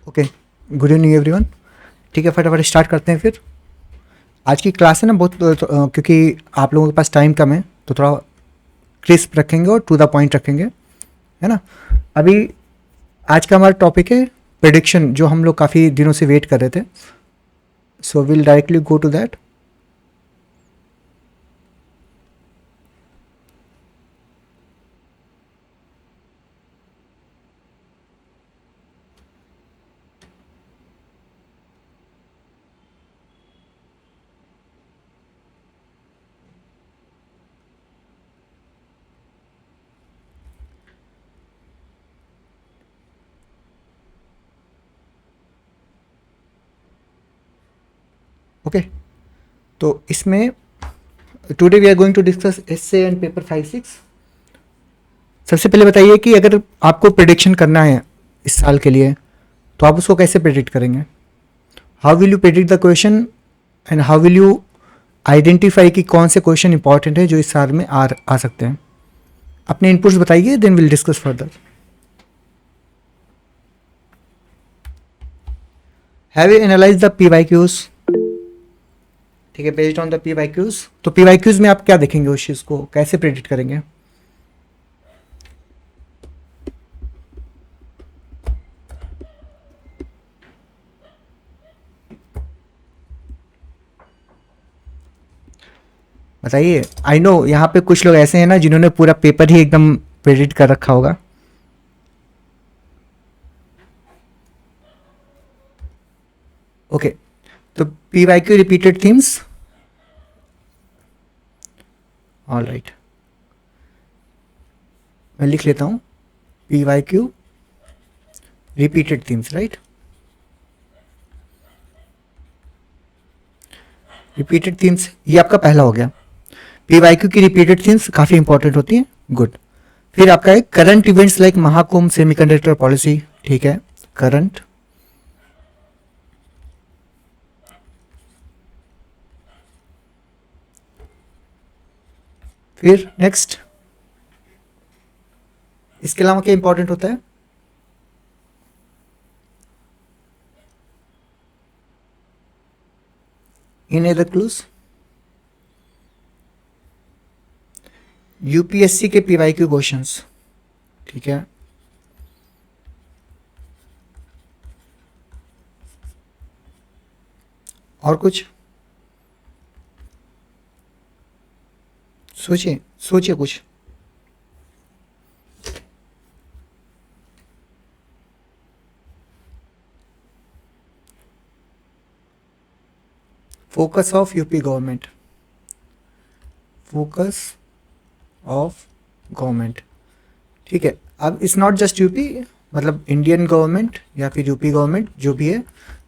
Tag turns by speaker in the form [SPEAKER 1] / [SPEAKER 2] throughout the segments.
[SPEAKER 1] Okay, good evening everyone. ठीक है, फटाफट स्टार्ट करते हैं फिर। आज की क्लास है ना बहुत क्योंकि आप लोगों के पास टाइम कम है तो थोड़ा क्रिस्प रखेंगे और टू द पॉइंट रखेंगे, है ना। अभी आज का हमारा टॉपिक है प्रेडिक्शन, जो हम लोग काफ़ी दिनों से वेट कर रहे थे। So will directly go to that. Okay, तो इसमें today we are going to discuss SA and paper 5-6। सबसे पहले बताइए कि अगर आपको प्रेडिक्शन करना है इस साल के लिए तो आप उसको कैसे प्रेडिक्ट करेंगे। How will you predict the question and how will you identify कि कौन से क्वेश्चन इंपॉर्टेंट है जो इस साल में आ सकते हैं। अपने इनपुट्स बताइए, then will discuss further. Have you analyse the P Y Qs. ठीक है, based on the P Y Qs. तो पी वाई क्यूज में आप क्या देखेंगे, उस चीज़ को कैसे प्रेडिक्ट करेंगे। बताइए। आई नो यहाँ पे कुछ लोग ऐसे हैं ना जिन्होंने पूरा पेपर ही एकदम प्रेडिक्ट कर रखा होगा। ओके, तो P Y Q repeated themes. All right, मैं लिख लेता हूँ P Y Q repeated themes. Right, repeated themes ये आपका पहला हो गया। पी वाई क्यू की रिपीटेड थीम्स काफ़ी इंपॉर्टेंट होती हैं। गुड। फिर आपका है current events like Mahakumbh, semiconductor policy. ठीक है, करंट। फिर नेक्स्ट, इसके अलावा क्या इंपॉर्टेंट होता है। इन अदर क्लूज, यूपीएससी के पीवाई क्यू क्वेश्चंस। ठीक है, और कुछ सोचिए सोचिए कुछ। Focus of UP government, focus of government. ठीक है, अब इट्स नॉट जस्ट यूपी, मतलब इंडियन गवर्नमेंट या फिर यूपी गवर्नमेंट जो भी है,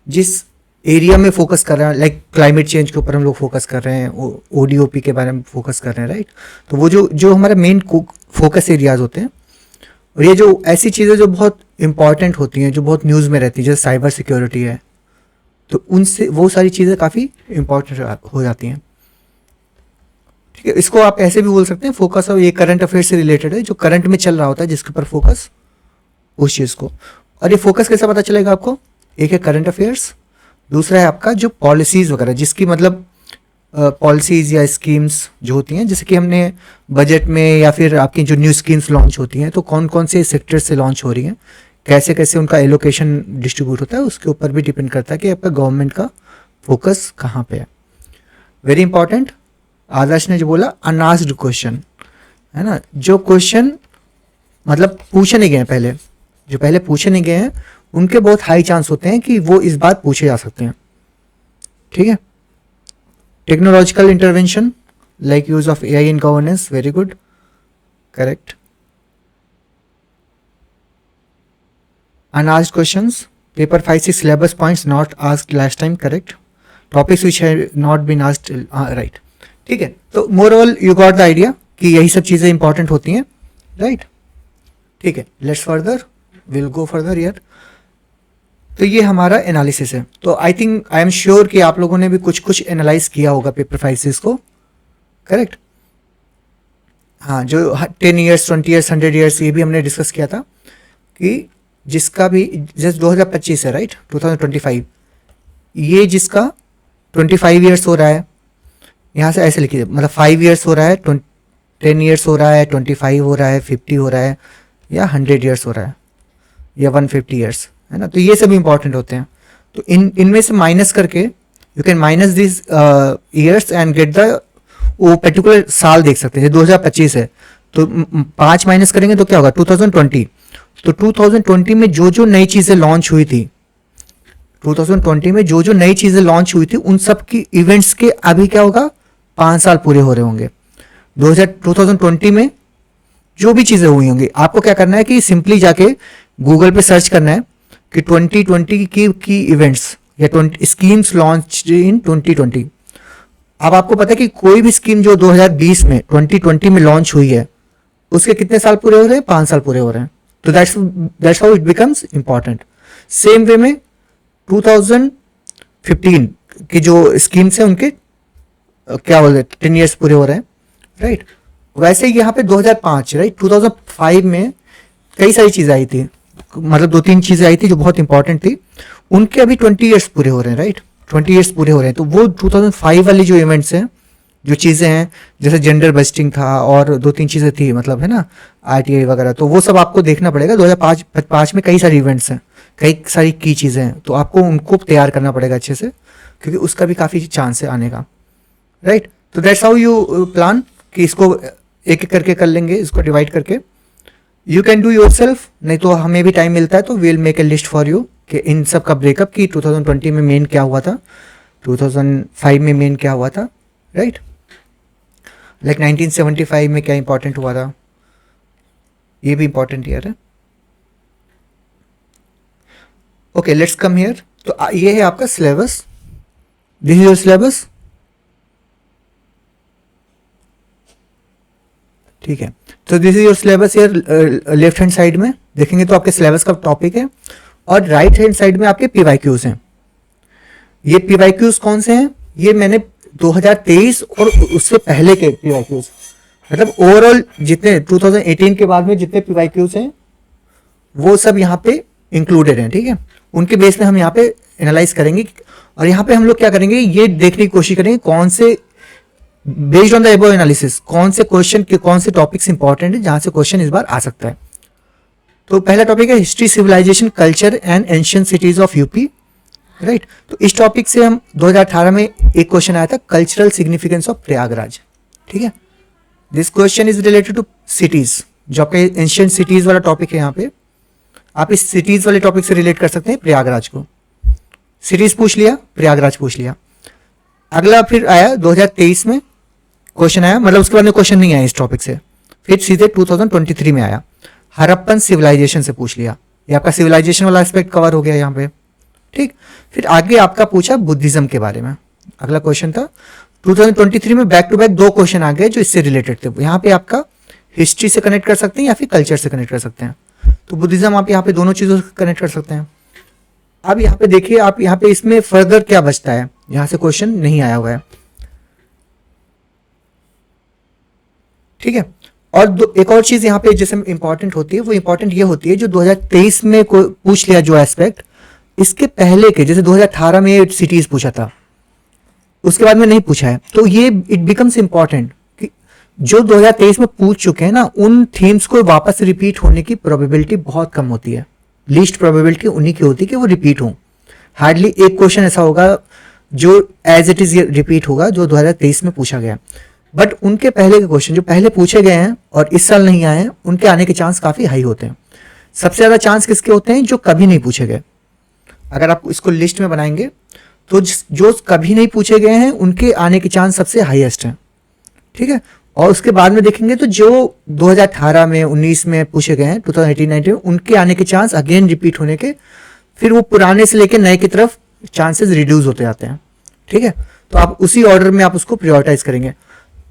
[SPEAKER 1] जिस एरिया में फोकस कर रहे हैं, लाइक क्लाइमेट चेंज के ऊपर हम लोग फोकस कर रहे हैं, ओडीओपी के बारे में फोकस कर रहे हैं। राइट, तो वो जो जो हमारे मेन फोकस एरियाज होते हैं, और ये जो ऐसी चीज़ें जो बहुत इंपॉर्टेंट होती हैं, जो बहुत न्यूज़ में रहती है, जैसे साइबर सिक्योरिटी है, तो उनसे वो सारी चीज़ें काफ़ी इंपॉर्टेंट हो जाती हैं। ठीक है, इसको आप ऐसे भी बोल सकते हैं फोकस ऑफ, ये करंट अफेयर से रिलेटेड है, जो करंट में चल रहा होता है जिसके ऊपर फोकस, उस चीज़ को। और ये फोकस कैसे पता चलेगा आपको। एक है करंट अफेयर्स, दूसरा है आपका जो पॉलिसीज़ वगैरह, जिसकी मतलब पॉलिसीज़ या स्कीम्स जो होती हैं, जैसे कि हमने बजट में या फिर आपकी जो न्यू स्कीम्स लॉन्च होती हैं, तो कौन कौन से सेक्टर से लॉन्च हो रही हैं, कैसे कैसे उनका एलोकेशन डिस्ट्रीब्यूट होता है, उसके ऊपर भी डिपेंड करता है कि आपका गवर्नमेंट का फोकस कहाँ पे है। वेरी इंपॉर्टेंट, आदर्श ने जो बोला अनआस्क्ड क्वेश्चन, है ना, जो क्वेश्चन मतलब पूछे नहीं गए हैं पहले, जो पहले पूछे नहीं गए हैं, उनके बहुत हाई चांस होते हैं कि वो इस बार पूछे जा सकते हैं। ठीक है, technological intervention like use of AI in governance, very good, correct. Unasked questions, paper 5-6 syllabus points not asked last time, correct. Topics which have not been asked, right. ठीक है, तो more all you got the idea कि यही सब चीज़ें important होती हैं। Right, ठीक है, let's further, will go further यार। तो ये हमारा एनालिसिस है। तो I think, I am sure कि आप लोगों ने भी कुछ कुछ एनालाइज किया होगा पेपर 5-6 को, करेक्ट। हाँ, जो 10 ईयर्स, 20 ईयर्स, 100 ईयर्स, ये भी हमने डिस्कस किया था कि जिसका भी जस्ट 2025 है राइट, 2025, ये जिसका 25 ईयर्स हो रहा है, यहाँ से ऐसे लिखिए, मतलब 5 ईयर्स हो रहा है, 10 ईयर्स हो रहा है, 25 हो रहा है, 50 हो रहा है, या 100 ईयर्स हो रहा है, या 150 ईयर्स, है ना। तो ये सब इंपॉर्टेंट होते हैं। तो इनमें से माइनस करके you can minus this years and get the वो पर्टिकुलर साल देख सकते हैं। 2025 है तो 5 माइनस करेंगे तो क्या होगा, 2020। तो 2020 में जो जो नई चीज़ें लॉन्च हुई थी, 2020 में जो जो नई चीज़ें लॉन्च हुई थी, उन सब की इवेंट्स के अभी क्या होगा, 5 साल पूरे हो रहे होंगे। 2020 में जो भी चीज़ें हुई होंगी, आपको क्या करना है कि सिंपली जाके गूगल पे सर्च करना है कि 2020 की इवेंट्स या 20 स्कीम्स लॉन्च इन 2020। अब आपको पता है कि कोई भी स्कीम जो 2020 में 2020 में लॉन्च हुई है, उसके कितने साल पूरे हो रहे हैं, 5 साल पूरे हो रहे हैं। तो that's how it becomes important. Same way में 2015 की जो स्कीम्स हैं उनके क्या बोलते हैं, 10 ईयर्स पूरे हो रहे हैं राइट। वैसे ही यहाँ पे 2005 राइट, 2005 में कई सारी चीज़ें आई थी, मतलब 2-3 चीज़ें आई थी जो बहुत इंपॉर्टेंट थी, उनके अभी 20 ईयर्स पूरे हो रहे हैं राइट, 20 ईयर्स पूरे हो रहे हैं। तो वो 2005 वाली जो इवेंट्स हैं, जो चीज़ें हैं, जैसे जेंडर बस्टिंग था और 2-3 चीज़ें थी, मतलब है ना, आरटीआई वगैरह, तो वो सब आपको देखना पड़ेगा। 2005 में कई सारी इवेंट्स हैं, कई सारी की चीज़ें हैं, तो आपको उनको तैयार करना पड़ेगा अच्छे से, क्योंकि उसका भी काफ़ी चांस है आने का राइट। तो दैट्स हाउ यू प्लान कि इसको एक एक करके कर लेंगे, इसको डिवाइड करके। You can do yourself, नहीं तो हमें भी टाइम मिलता है तो we'll make a list for you कि इन सब का ब्रेकअप कि 2020 में मेन क्या हुआ था, 2005 में मेन क्या हुआ था राइट, लाइक 1975 में क्या इंपॉर्टेंट हुआ था, ये भी इंपॉर्टेंट ईयर है। Okay let's come here. तो ये है आपका syllabus, this is your syllabus, ठीक है। तो this is your syllabus here, left hand side में देखेंगे तो आपके सिलेबस का टॉपिक है, और राइट हैंड साइड में आपके पीवाईक्यूज हैं। ये पीवाईक्यूज कौन से हैं, ये मैंने 2023 और उससे पहले के पीवाईक्यूज, मतलब ओवरऑल जितने 2018 के बाद में जितने पीवाईक्यूज हैं वो सब यहाँ पे इंक्लूडेड हैं, ठीक है। उनके बेस में हम यहाँ पे एनालाइज करेंगे, और यहाँ पे हम लोग क्या करेंगे, ये देखने की कोशिश करेंगे कौन से, based on the above analysis, कौन से क्वेश्चन के कौन से टॉपिक्स इंपॉर्टेंट है जहां से क्वेश्चन इस बार आ सकता है। तो पहला टॉपिक है history, civilisation, culture and ancient cities of UP right. तो इस टॉपिक से हम 2018 में एक क्वेश्चन आया था, कल्चरल सिग्निफिकेंस ऑफ प्रयागराज, ठीक है। This question is related to cities, जो आपका एंशिएंट सिटीज वाला टॉपिक है, यहाँ पे आप इस सिटीज वाले टॉपिक से रिलेट कर सकते हैं प्रयागराज को। सिटीज पूछ लिया, प्रयागराज पूछ लिया। अगला फिर आया 2023 में क्वेश्चन आया, मतलब उसके बाद में क्वेश्चन नहीं आया इस टॉपिक से, फिर सीधे 2023 में आया, हड़प्पन सिविलाइजेशन से पूछ लिया। ये आपका सिविलाइजेशन वाला एस्पेक्ट कवर हो गया यहाँ पे, ठीक। फिर आगे आपका पूछा बुद्धिज्म के बारे में, अगला क्वेश्चन था 2023 में। बैक टू बैक 2 क्वेश्चन आ गए जो इससे रिलेटेड थे। यहाँ पे आपका हिस्ट्री से कनेक्ट कर सकते हैं या फिर कल्चर से कनेक्ट कर सकते हैं। तो बुद्धिज्म आप यहाँ पे दोनों चीजों से कनेक्ट कर सकते हैं। अब यहाँ पे देखिए, आप यहाँ पे इसमें फर्दर क्या बचता है, यहाँ से क्वेश्चन नहीं आया हुआ है, ठीक है। और एक और चीज यहाँ पे जैसे इंपॉर्टेंट होती है, वो इंपॉर्टेंट ये होती है जो 2023 में पूछ लिया जो एस्पेक्ट, इसके पहले के जैसे 2018 में सिटीज पूछा था, उसके बाद में नहीं पूछा है, तो ये इट बिकम्स इंपॉर्टेंट कि जो 2023 में पूछ चुके हैं ना, उन थीम्स को वापस रिपीट होने की प्रोबेबिलिटी बहुत कम होती है। लीस्ट प्रोबेबिलिटी उन्हीं की होती है कि वो रिपीट हो। हार्डली एक क्वेश्चन ऐसा होगा जो एज इट इज रिपीट होगा जो 2023 में पूछा गया। बट उनके पहले के क्वेश्चन जो पहले पूछे गए हैं और इस साल नहीं आए हैं, उनके आने के चांस काफी हाई होते हैं। सबसे ज्यादा चांस किसके होते हैं, जो कभी नहीं पूछे गए। अगर आप इसको लिस्ट में बनाएंगे तो जो कभी नहीं पूछे गए हैं उनके आने के चांस सबसे हाईएस्ट हैं, ठीक है। और उसके बाद में देखेंगे तो जो 2018 में 19 में पूछे गए हैं, 2018-19 में, उनके आने के चांस अगेन रिपीट होने के, फिर वो पुराने से लेकर नए की तरफ चांसेस रिड्यूस होते जाते हैं, ठीक है। तो आप उसी ऑर्डर में आप उसको प्रायोरिटाइज करेंगे।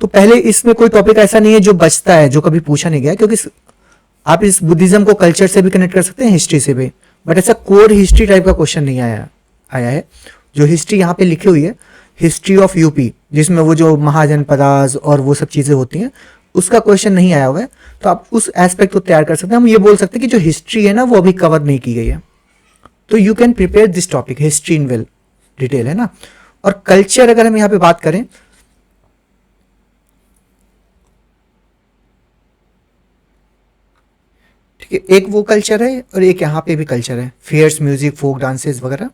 [SPEAKER 1] तो पहले इसमें कोई टॉपिक ऐसा नहीं है जो बचता है, जो कभी पूछा नहीं गया, क्योंकि आप इस बुद्धिज्म को कल्चर से भी कनेक्ट कर सकते हैं, हिस्ट्री से भी, बट ऐसा कोर हिस्ट्री टाइप का क्वेश्चन नहीं आया है। जो हिस्ट्री यहाँ पे लिखी हुई है, हिस्ट्री ऑफ यूपी, जिसमें वो जो महाजनपदास और वो सब चीज़ें होती हैं, उसका क्वेश्चन नहीं आया हुआ है, तो आप उस एस्पेक्ट को तैयार कर सकते हैं। हम ये बोल सकते हैं कि जो हिस्ट्री है ना वो अभी कवर नहीं की गई है, तो you can prepare this topic history in well detail, है ना। और कल्चर अगर हम यहाँ पे बात करें, ठीक है, एक वो कल्चर है और एक यहाँ पे भी कल्चर है, फेयर्स, म्यूजिक, फोक डांसेस वगैरह,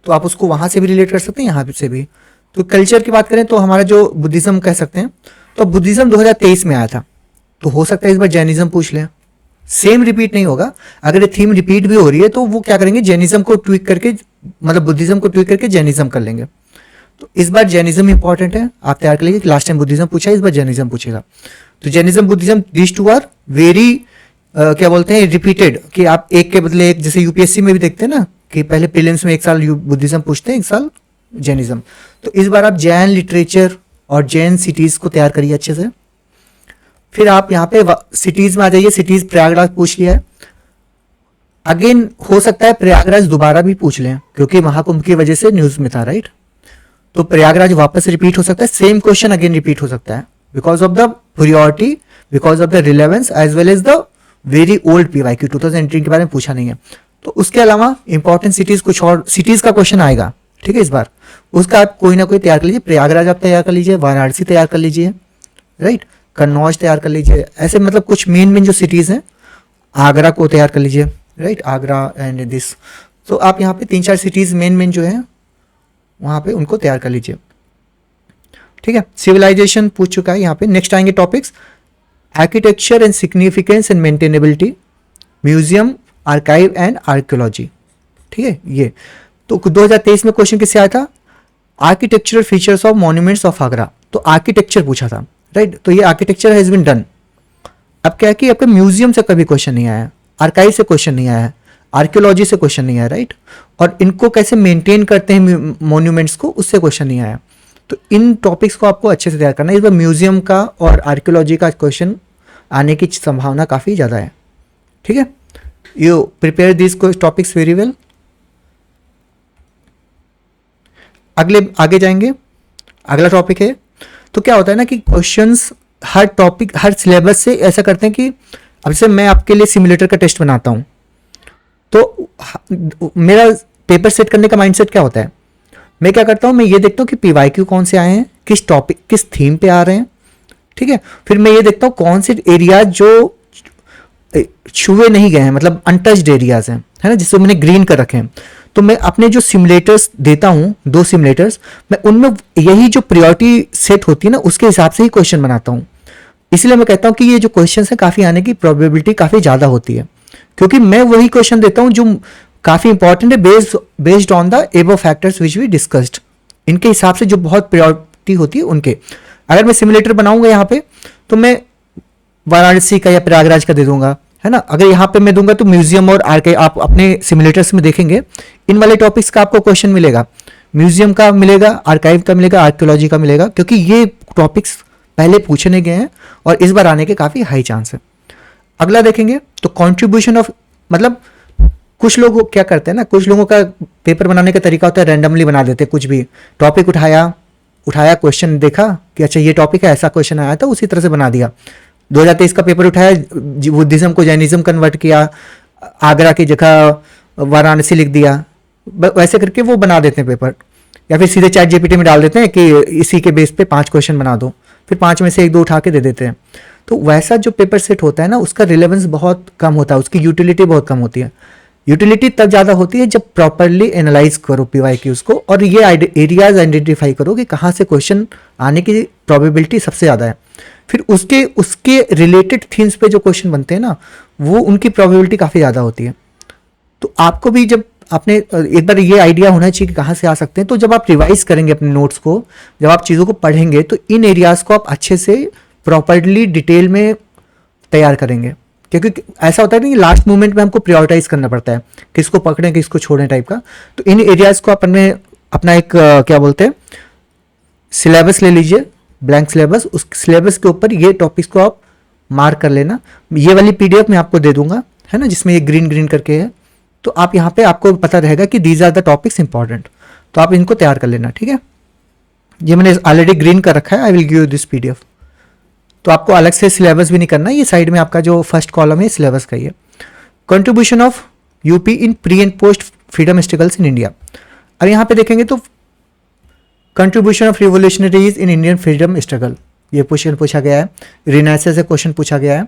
[SPEAKER 1] तो आप उसको वहां से भी रिलेट कर सकते हैं, यहाँ से भी। तो कल्चर की बात करें तो हमारा जो बुद्धिज्म कह सकते हैं, तो बुद्धिज्म 2023 में आया था, तो हो सकता है इस बार जैनिज्म पूछ लें। सेम रिपीट नहीं होगा, अगर ये थीम रिपीट भी हो रही है तो वो क्या करेंगे, जैनिज्म को ट्वीक करके, मतलब बुद्धिज्म को ट्वीक करके जैनिज्म कर लेंगे। तो इस बार जैनिज्म इंपॉर्टेंट है, आप तैयार कर लीजिए। लास्ट टाइम बुद्धिज्म पूछा, इस बार जैनिज्म पूछेगा। तो Jainism, Buddhism, these two are very क्या बोलते हैं, रिपीटेड, कि आप एक के बदले एक, जैसे यूपीएससी में भी देखते हैं ना कि पहले प्रीलिम्स में एक साल बुद्धिज्म पूछते हैं, एक साल जैनिज्म। तो इस बार आप जैन लिटरेचर और जैन सिटीज को तैयार करिए अच्छे से। फिर आप यहाँ पे सिटीज में आ जाइए। सिटीज प्रयागराज पूछ लिया है, अगेन हो सकता है प्रयागराज दोबारा भी पूछ लें, क्योंकि महाकुंभ की वजह से न्यूज में था, राइट। तो प्रयागराज वापस रिपीट हो सकता है, सेम क्वेश्चन अगेन रिपीट हो सकता है, because of the priority, because of the relevance, as well as the very old PYQ 2018 के बारे में पूछा नहीं है। तो उसके अलावा इंपॉर्टेंट सिटीज, कुछ और सिटीज का क्वेश्चन आएगा, ठीक है, इस बार उसका आप कोई ना कोई तैयार कर लीजिए। प्रयागराज आप तैयार कर लीजिए, वाराणसी तैयार कर लीजिए, राइट, कन्नौज तैयार कर लीजिए, ऐसे मतलब कुछ मेन जो सिटीज हैं, आगरा को तैयार कर लीजिए, राइट, आगरा एंड दिस। तो आप यहाँ पे 3-4 सिटीज मेन जो है वहाँ पे उनको तैयार कर लीजिए, ठीक है। सिविलाइजेशन पूछ चुका है यहाँ पे। नेक्स्ट आएंगे topics, architecture and significance and maintainability, museum, archive and archaeology, ठीक है। ये तो 2023 में क्वेश्चन किससे आया था, architectural features of monuments of Agra, तो आर्किटेक्चर पूछा था, राइट। तो ये आर्किटेक्चर हैज बीन डन। अब क्या कि आपके म्यूजियम से कभी क्वेश्चन नहीं आया, आर्काइव से क्वेश्चन नहीं आया, आर्कियोलॉजी से क्वेश्चन नहीं आया, राइट। और इनको कैसे मेंटेन करते हैं मॉन्यूमेंट्स को, उससे क्वेश्चन नहीं आया। तो इन टॉपिक्स को आपको अच्छे से तैयार करना है। इस बार म्यूजियम का और आर्कियोलॉजी का क्वेश्चन आने की संभावना काफ़ी ज़्यादा है, ठीक है। You prepare this topics very well. आगे जाएंगे, अगला टॉपिक है। तो क्या होता है ना कि क्वेश्चंस हर टॉपिक, हर सिलेबस से ऐसा करते हैं कि अब से मैं आपके लिए सिमुलेटर का टेस्ट बनाता हूं, तो मेरा पेपर सेट करने का माइंडसेट क्या होता है, मैं क्या करता हूं, मैं ये देखता हूं कि पीवाईक्यू कौन से आए हैं, किस टॉपिक, किस थीम पे आ रहे हैं, ठीक है। फिर मैं ये देखता हूं कौन से एरियाज जो छुए नहीं गए हैं, मतलब अनटच्ड एरियाज हैं, है ना, जिसको मैंने ग्रीन कर रखे हैं। तो मैं अपने जो सिमुलेटर्स देता हूं, 2 सिमुलेटर्स, मैं उनमें यही जो प्रायोरिटी सेट होती है ना, उसके हिसाब से ही क्वेश्चन बनाता हूं। इसलिए मैं कहता हूं कि ये जो क्वेश्चन है काफी आने की प्रोबेबिलिटी काफी ज्यादा होती है, क्योंकि मैं वही क्वेश्चन देता हूं जो काफी इंपॉर्टेंट है, based on the above factors which we discussed. इनके हिसाब से जो बहुत प्रायोरिटी होती है उनके। अगर मैं सिमुलेटर बनाऊंगा यहाँ पे, तो मैं वाराणसी का या प्रयागराज का दे दूंगा, है ना। अगर यहाँ पे मैं दूंगा तो म्यूजियम और आर्काइव, आप अपने सिमुलेटर्स में देखेंगे इन वाले टॉपिक्स का आपको क्वेश्चन मिलेगा, म्यूजियम का मिलेगा, आर्काइव का मिलेगा, आर्कियोलॉजी का मिलेगा, क्योंकि ये टॉपिक्स पहले पूछने गए हैं और इस बार आने के काफी हाई चांस है। अगला देखेंगे तो कंट्रीब्यूशन ऑफ, मतलब कुछ लोग क्या करते हैं ना, कुछ लोगों का पेपर बनाने का तरीका होता है रैंडमली बना देते हैं, कुछ भी टॉपिक उठाया क्वेश्चन देखा कि अच्छा ये टॉपिक है, ऐसा क्वेश्चन आया था, उसी तरह से बना दिया। 2023 का पेपर उठाया, बुद्धिज्म को जैनिज्म कन्वर्ट किया, आगरा की जगह वाराणसी लिख दिया, वैसे करके वो बना देते हैं पेपर। या फिर सीधे चैट जीपीटी में डाल देते हैं कि इसी के बेस पे 5 क्वेश्चन बना दो, फिर 5 में से 1-2 उठा के दे देते हैं। तो वैसा जो पेपर सेट होता है ना, उसका रिलेवेंस बहुत कम होता है, उसकी यूटिलिटी बहुत कम होती है। यूटिलिटी तब ज़्यादा होती है जब प्रॉपरली एनालाइज करो पीवाईक्यूज को, और ये एरियाज आइडेंटिफाई करो कि कहाँ से क्वेश्चन आने की प्रोबेबिलिटी सबसे ज़्यादा है। फिर उसके रिलेटेड थीम्स पे जो क्वेश्चन बनते हैं ना, वो उनकी प्रोबेबिलिटी काफ़ी ज़्यादा होती है। तो आपको भी जब आपने एक बार ये आइडिया होना चाहिए कि कहाँ से आ सकते हैं, तो जब आप रिवाइज करेंगे अपने नोट्स को, जब आप चीज़ों को पढ़ेंगे, तो इन एरियाज़ को आप अच्छे से प्रॉपरली डिटेल में तैयार करेंगे। क्योंकि ऐसा होता है कि लास्ट मोमेंट में हमको प्रायोरिटाइज करना पड़ता है, किसको पकड़ें किसको छोड़ें टाइप का। तो इन एरियाज़ को अपना एक क्या बोलते हैं, सिलेबस ले लीजिए, ब्लैंक सिलेबस, उस सिलेबस के ऊपर ये टॉपिक्स को आप मार्क कर लेना। ये वाली पीडीएफ मैं आपको दे दूंगा, है ना, जिसमें ये ग्रीन करके है। तो आप यहाँ पे आपको पता रहेगा कि these are the topics important, तो आप इनको तैयार कर लेना, ठीक है। ये मैंने ऑलरेडी ग्रीन कर रखा है, I will give you this PDF. तो आपको अलग से सिलेबस भी नहीं करना, ये साइड में आपका जो फर्स्ट कॉलम है सिलेबस का ही है। Contribution of UP in pre and post freedom struggles in India. अब यहाँ पे देखेंगे तो contribution of revolutionaries in Indian freedom struggle, ये क्वेश्चन पूछा गया है। रिनाइसेंस से क्वेश्चन पूछा गया है।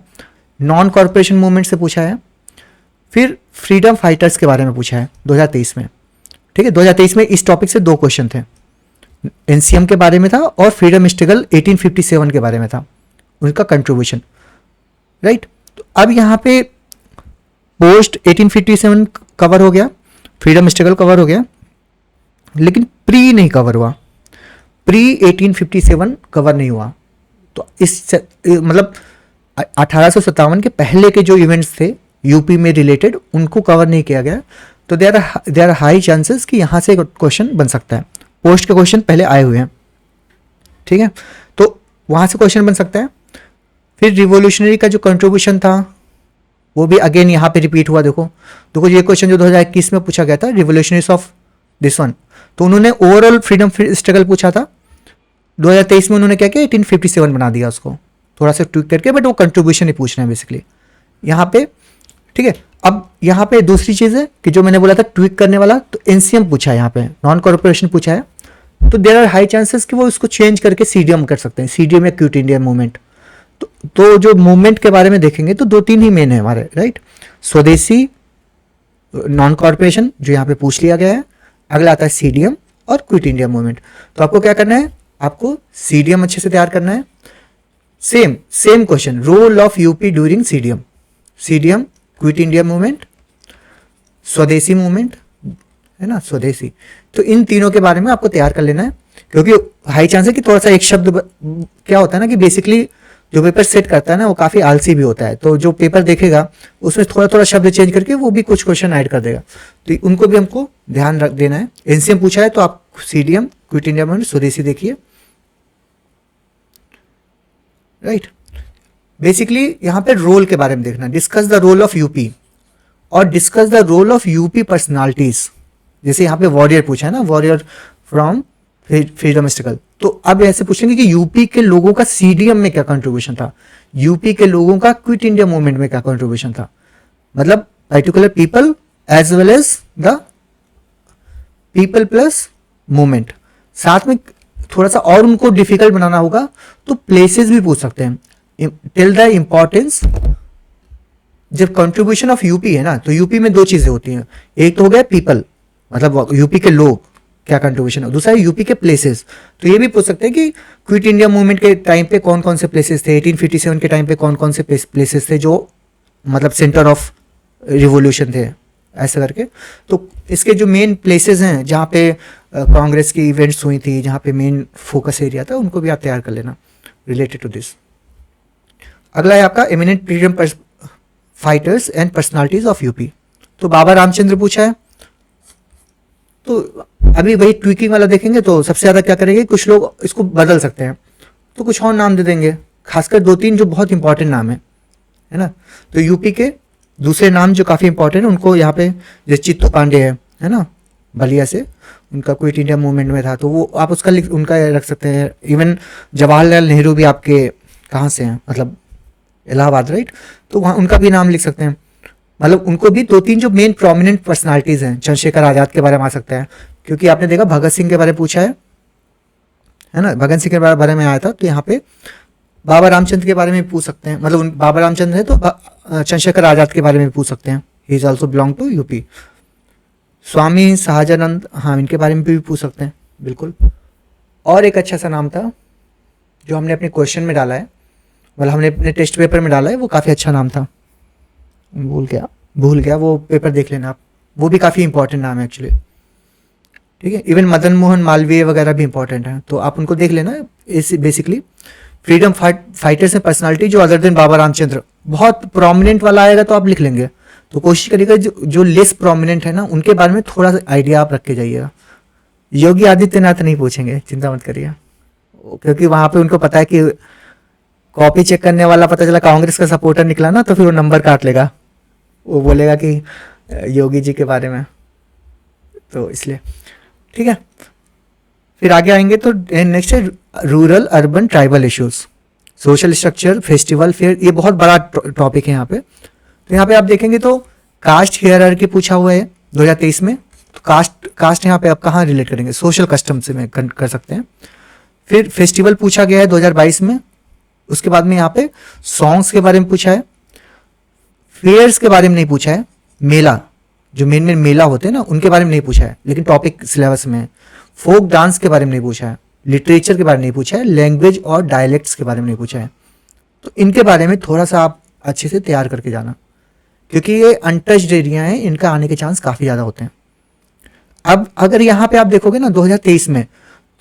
[SPEAKER 1] नॉन कॉर्पोरेशन मूवमेंट से पूछा है। फिर फ्रीडम फाइटर्स के बारे में पूछा है 2023 में। ठीक है, 2023 में इस टॉपिक से 2 क्वेश्चन थे, एनसीएम के बारे में था और फ्रीडम स्ट्रगल 1857 के बारे में था, उनका कंट्रीब्यूशन। राइट, तो अब यहाँ पे पोस्ट 1857 कवर हो गया, फ्रीडम स्ट्रगल कवर हो गया, लेकिन प्री नहीं कवर हुआ, प्री 1857 कवर नहीं हुआ। तो इस मतलब 1857 के पहले के जो इवेंट्स थे यूपी में रिलेटेड, उनको कवर नहीं किया गया। तो देयर आर हाई चांसेस कि यहाँ से क्वेश्चन बन सकता है। पोस्ट के क्वेश्चन पहले आए हुए हैं, ठीक है, तो वहाँ से क्वेश्चन बन सकता है। फिर रिवोल्यूशनरी का जो कंट्रीब्यूशन था वो भी अगेन यहाँ पे रिपीट हुआ। देखो ये क्वेश्चन जो 2021 में पूछा गया था, रिवोल्यूशनरीज ऑफ दिस वन, तो उन्होंने ओवरऑल फ्रीडम स्ट्रगल पूछा था। 2023 में उन्होंने क्या किया, 1857 बना दिया उसको, थोड़ा सा ट्विक करके, बट वो कंट्रीब्यूशन ही पूछ रहे हैं बेसिकली यहाँ पे। ठीक है, अब यहाँ पे दूसरी चीज़ है कि जो मैंने बोला था ट्विक करने वाला, तो एनसीएम पूछा है यहाँ पे, नॉन कॉर्पोरेशन पूछा है, तो देयर आर हाई चांसेस कि वो इसको चेंज करके सीडीएम कर सकते हैं, सीडीएम या क्विट इंडिया मूवमेंट। तो जो मूवमेंट के बारे में देखेंगे तो 2-3 ही मेन है हमारे, राइट। स्वदेशी, नॉन कॉर्पोरेशन जो यहाँ पे पूछ लिया गया है, अगला आता है सीडीएम और क्विट इंडिया मूवमेंट। तो आपको क्या करना है, आपको सीडीएम अच्छे से तैयार करना है। Same question, role of UP during CDM, CDM, quit India movement, Swadeshi movement, है ना, स्वदेशी। तो इन तीनों के बारे में आपको तैयार कर लेना है, क्योंकि हाई चांस है कि थोड़ा सा एक शब्द क्या होता है ना कि बेसिकली जो पेपर सेट करता है ना वो काफ़ी आलसी भी होता है, तो जो पेपर देखेगा उसमें थोड़ा थोड़ा शब्द चेंज करके वो भी कुछ क्वेश्चन ऐड कर देगा, तो उनको भी हमको ध्यान रख देना है। एनसीएम पूछा है तो आप सीडीएम, क्विट इंडिया मूवमेंट, स्वदेशी देखिए, राइट। बेसिकली यहाँ पे रोल के बारे में देखना, discuss the role of UP और discuss the role of UP personalities. जैसे यहाँ पे वॉरियर पूछा है ना, वॉरियर फ्रॉम फ्रीडम स्ट्रगल, तो अब ऐसे पूछेंगे कि यूपी के लोगों का सीडीएम में क्या कंट्रीब्यूशन था, यूपी के लोगों का क्विट इंडिया मूवमेंट में क्या कंट्रीब्यूशन था, मतलब particular people as well as the people plus movement. साथ में थोड़ा सा और उनको डिफिकल्ट बनाना होगा तो प्लेसेस भी पूछ सकते हैं। टेल द इंपॉर्टेंस, जब कंट्रीब्यूशन ऑफ यूपी है ना, तो यूपी में 2 चीजें होती हैं, एक तो हो गया पीपल, मतलब यूपी के लोग क्या कंट्रीब्यूशन है, दूसरा है यूपी के प्लेसेस। तो ये भी पूछ सकते हैं कि क्विट इंडिया मूवमेंट के टाइम पे कौन कौन से प्लेसेस थे, 1857 के टाइम पे कौन कौन से प्लेसेस थे जो मतलब सेंटर ऑफ रिवोल्यूशन थे, ऐसे करके। तो इसके जो मेन प्लेसेस हैं जहाँ पे कांग्रेस की इवेंट्स हुई थी, जहाँ पे मेन फोकस एरिया था, उनको भी आप तैयार कर लेना रिलेटेड टू दिस। अगला है आपका eminent freedom fighters and personalities of UP. तो बाबा रामचंद्र पूछा है, तो अभी वही ट्विकिंग वाला देखेंगे तो सबसे ज़्यादा क्या करेंगे, कुछ लोग इसको बदल सकते हैं तो कुछ और नाम दे देंगे, खासकर 2-3 जो बहुत इंपॉर्टेंट नाम है ना। तो यूपी के दूसरे नाम जो काफ़ी इंपॉर्टेंट है उनको यहाँ पे, जैसे चित्तू पांडे है ना, बलिया से, उनका क्विट इंडिया मूवमेंट में था, तो वो आप उसका उनका रख सकते हैं। इवन जवाहरलाल नेहरू भी आपके कहाँ से हैं, मतलब इलाहाबाद, राइट, तो वहाँ उनका भी नाम लिख सकते हैं। मतलब उनको भी 2-3 जो मेन प्रोमिनेंट पर्सनालिटीज़ हैं, चंद्रशेखर आज़ाद के बारे में आ सकता है, क्योंकि आपने देखा भगत सिंह के बारे में पूछा है ना, भगत सिंह के बारे में आया था, तो यहाँ पे बाबा रामचंद्र के बारे में पूछ सकते हैं, मतलब बाबा रामचंद्र है तो चंद्रशेखर आज़ाद के बारे में पूछ सकते हैं, he is also belong to UP. Swami Sahajanand, हाँ, इनके बारे में भी पूछ सकते हैं, बिल्कुल। और एक अच्छा सा नाम था जो हमने अपने क्वेश्चन में डाला है, मतलब हमने अपने टेस्ट पेपर में डाला है, वो काफ़ी अच्छा नाम था, भूल गया, वो पेपर देख लेना आप, वो भी काफ़ी इंपॉर्टेंट नाम है एक्चुअली, ठीक है। इवन मदन मोहन मालवीय वगैरह भी इंपॉर्टेंट है, तो आप उनको देख लेना। इस basically freedom fighters and personality जो अदर देन बाबा रामचंद्र, बहुत प्रोमिनेंट वाला आएगा तो आप लिख लेंगे, तो कोशिश करिएगा जो लेस प्रोमिनेंट है ना उनके बारे में थोड़ा सा आइडिया आप रख के जाइएगा। योगी आदित्यनाथ नहीं पूछेंगे, चिंता मत करिए, क्योंकि वहाँ पे उनको पता है कि कॉपी चेक करने वाला पता चला कांग्रेस का सपोर्टर निकला ना, तो फिर वो नंबर काट लेगा, वो बोलेगा कि योगी जी के बारे में, तो इसलिए ठीक है। फिर आगे आएंगे तो नेक्स्ट है rural urban tribal issues. Social structure, festival, fair, ये बहुत बड़ा टॉपिक है यहाँ पे। तो यहाँ पे आप देखेंगे तो कास्ट हियरार्की पूछा हुआ है 2023 में। तो कास्ट यहाँ पे आप कहाँ रिलेट करेंगे, सोशल कस्टम से में कर सकते हैं। फिर फेस्टिवल पूछा गया है 2022 में। उसके बाद में यहाँ पे सॉन्ग्स के बारे में पूछा है, फेयर्स के बारे में नहीं पूछा है, मेला जो मेन मेला होते हैं ना उनके बारे में नहीं पूछा है, लेकिन टॉपिक सिलेबस में है। फोक डांस के बारे में नहीं पूछा है, लिटरेचर के बारे में नहीं पूछा है, लैंग्वेज और डायलेक्ट्स के बारे में नहीं पूछा है। तो इनके बारे में थोड़ा सा आप अच्छे से तैयार करके जाना, क्योंकि ये अनटच्ड एरिया है, इनका आने के चांस काफ़ी ज़्यादा होते हैं। अब अगर यहाँ पे आप देखोगे ना 2023 में,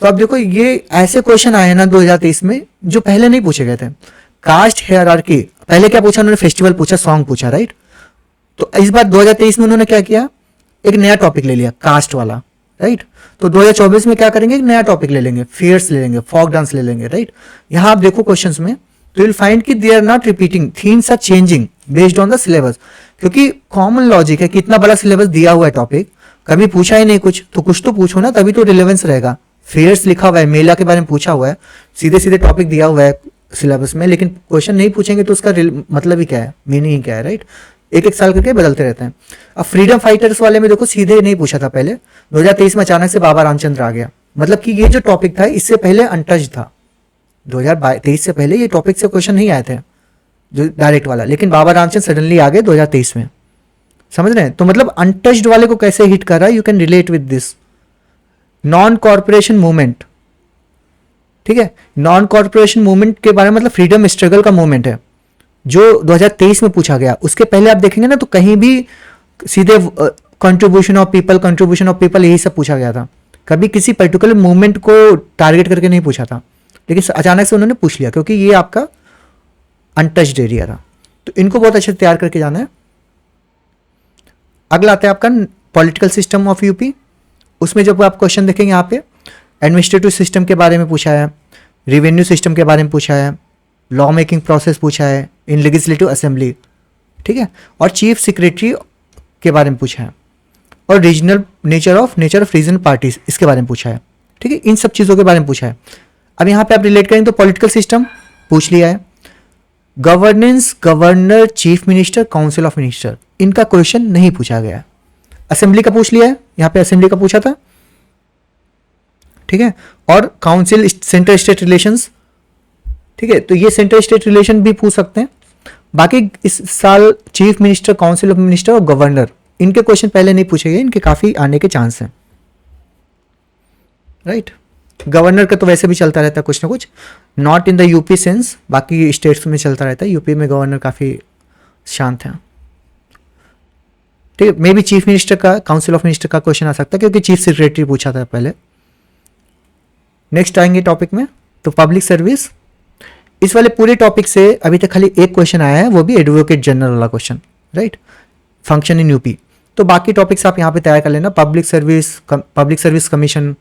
[SPEAKER 1] तो आप देखो ये ऐसे क्वेश्चन आए हैं ना 2023 में जो पहले नहीं पूछे गए थे। कास्ट हियरार्की पहले क्या पूछा उन्होंने, फेस्टिवल पूछा, सॉन्ग पूछा, राइट। तो इस बार 2023 में उन्होंने क्या किया, एक नया टॉपिक ले लिया, कास्ट वाला, राइट। तो 2024 में क्या करेंगे, एक नया टॉपिक ले लेंगे, फेयर्स ले लेंगे, फॉक डांस ले लेंगे, राइट। यहाँ आप देखो क्वेश्चंस में तो विल फाइंड कि they are not repeating, themes are changing based on the syllabus, क्योंकि कॉमन लॉजिक है कि इतना बड़ा सिलेबस दिया हुआ है, टॉपिक कभी पूछा ही नहीं कुछ, तो कुछ तो पूछो ना, तभी तो रिलेवेंस रहेगा। फेयर्स लिखा हुआ है, मेला के बारे में पूछा हुआ है, सीधे सीधे टॉपिक दिया हुआ है सिलेबस में, लेकिन क्वेश्चन नहीं पूछेंगे तो उसका मतलब ही क्या है, मीनिंग ही क्या है, राइट। एक एक साल करके बदलते रहते हैं। अब फ्रीडम फाइटर्स वाले में देखो सीधे नहीं पूछा था पहले, 2023 में अचानक से बाबा रामचंद्र आ गया, मतलब कि ये जो टॉपिक था इससे पहले अनटच्ड था। 2023 से पहले ये टॉपिक से क्वेश्चन नहीं आए थे जो डायरेक्ट वाला, लेकिन बाबा रामचंद्र सडनली आ गए 2023 में, समझ रहे हैं। तो मतलब अनटच्ड वाले को कैसे हिट कर रहा है, you can relate with this. Non corporation movement, ठीक है, नॉन कॉर्पोरेशन मूवमेंट के बारे में मतलब फ्रीडम स्ट्रगल का मूवमेंट है जो 2023 में पूछा गया। उसके पहले आप देखेंगे ना तो कहीं भी सीधे कंट्रीब्यूशन ऑफ पीपल यही सब पूछा गया था, कभी किसी पर्टिकुलर मूवमेंट को टारगेट करके नहीं पूछा था, लेकिन अचानक से उन्होंने पूछ लिया क्योंकि ये आपका अनटच्ड एरिया था। तो इनको बहुत अच्छे से तैयार करके जाना है। अगला आता है आपका पॉलिटिकल सिस्टम ऑफ यूपी। उसमें जब आप क्वेश्चन देखेंगे यहाँ पे एडमिनिस्ट्रेटिव सिस्टम के बारे में पूछा है, रेवेन्यू सिस्टम के बारे में पूछा है, लॉ मेकिंग प्रोसेस पूछा है इन लेजिस्लेटिव असेंबली, ठीक है, और चीफ सेक्रेटरी के बारे में पूछा है, और regional nature of regional parties इसके बारे में पूछा है, ठीक है, इन सब चीज़ों के बारे में पूछा है। अब यहाँ पे आप रिलेट करेंगे तो पॉलिटिकल सिस्टम पूछ लिया है, governance, governor, chief minister, council of minister, इनका क्वेश्चन नहीं पूछा गया है। असेंबली का पूछ लिया है, यहाँ पे असेंबली का पूछा था, ठीक है, और काउंसिल सेंटर स्टेट रिलेशंस, ठीक है, तो ये सेंटर स्टेट रिलेशन भी पूछ सकते हैं। बाकी इस साल chief minister, council of minister और गवर्नर, इनके क्वेश्चन पहले नहीं पूछे गए, इनके काफी आने के चांस हैं, राइट। गवर्नर का तो वैसे भी चलता रहता है कुछ ना कुछ, not in the UP sense, बाकी स्टेट्स में चलता रहता है, यूपी में गवर्नर काफी शांत है, ठीक है। मे बी चीफ मिनिस्टर का, काउंसिल ऑफ मिनिस्टर का क्वेश्चन आ सकता है क्योंकि चीफ सेक्रेटरी पूछा था पहले। नेक्स्ट आएंगे टॉपिक में तो पब्लिक सर्विस। इस वाले पूरे टॉपिक से अभी तक खाली एक क्वेश्चन आया है, वो भी एडवोकेट जनरल वाला question, right, function in UP. तो बाकी टॉपिक्स आप यहाँ पे तैयार कर लेना, public service commission,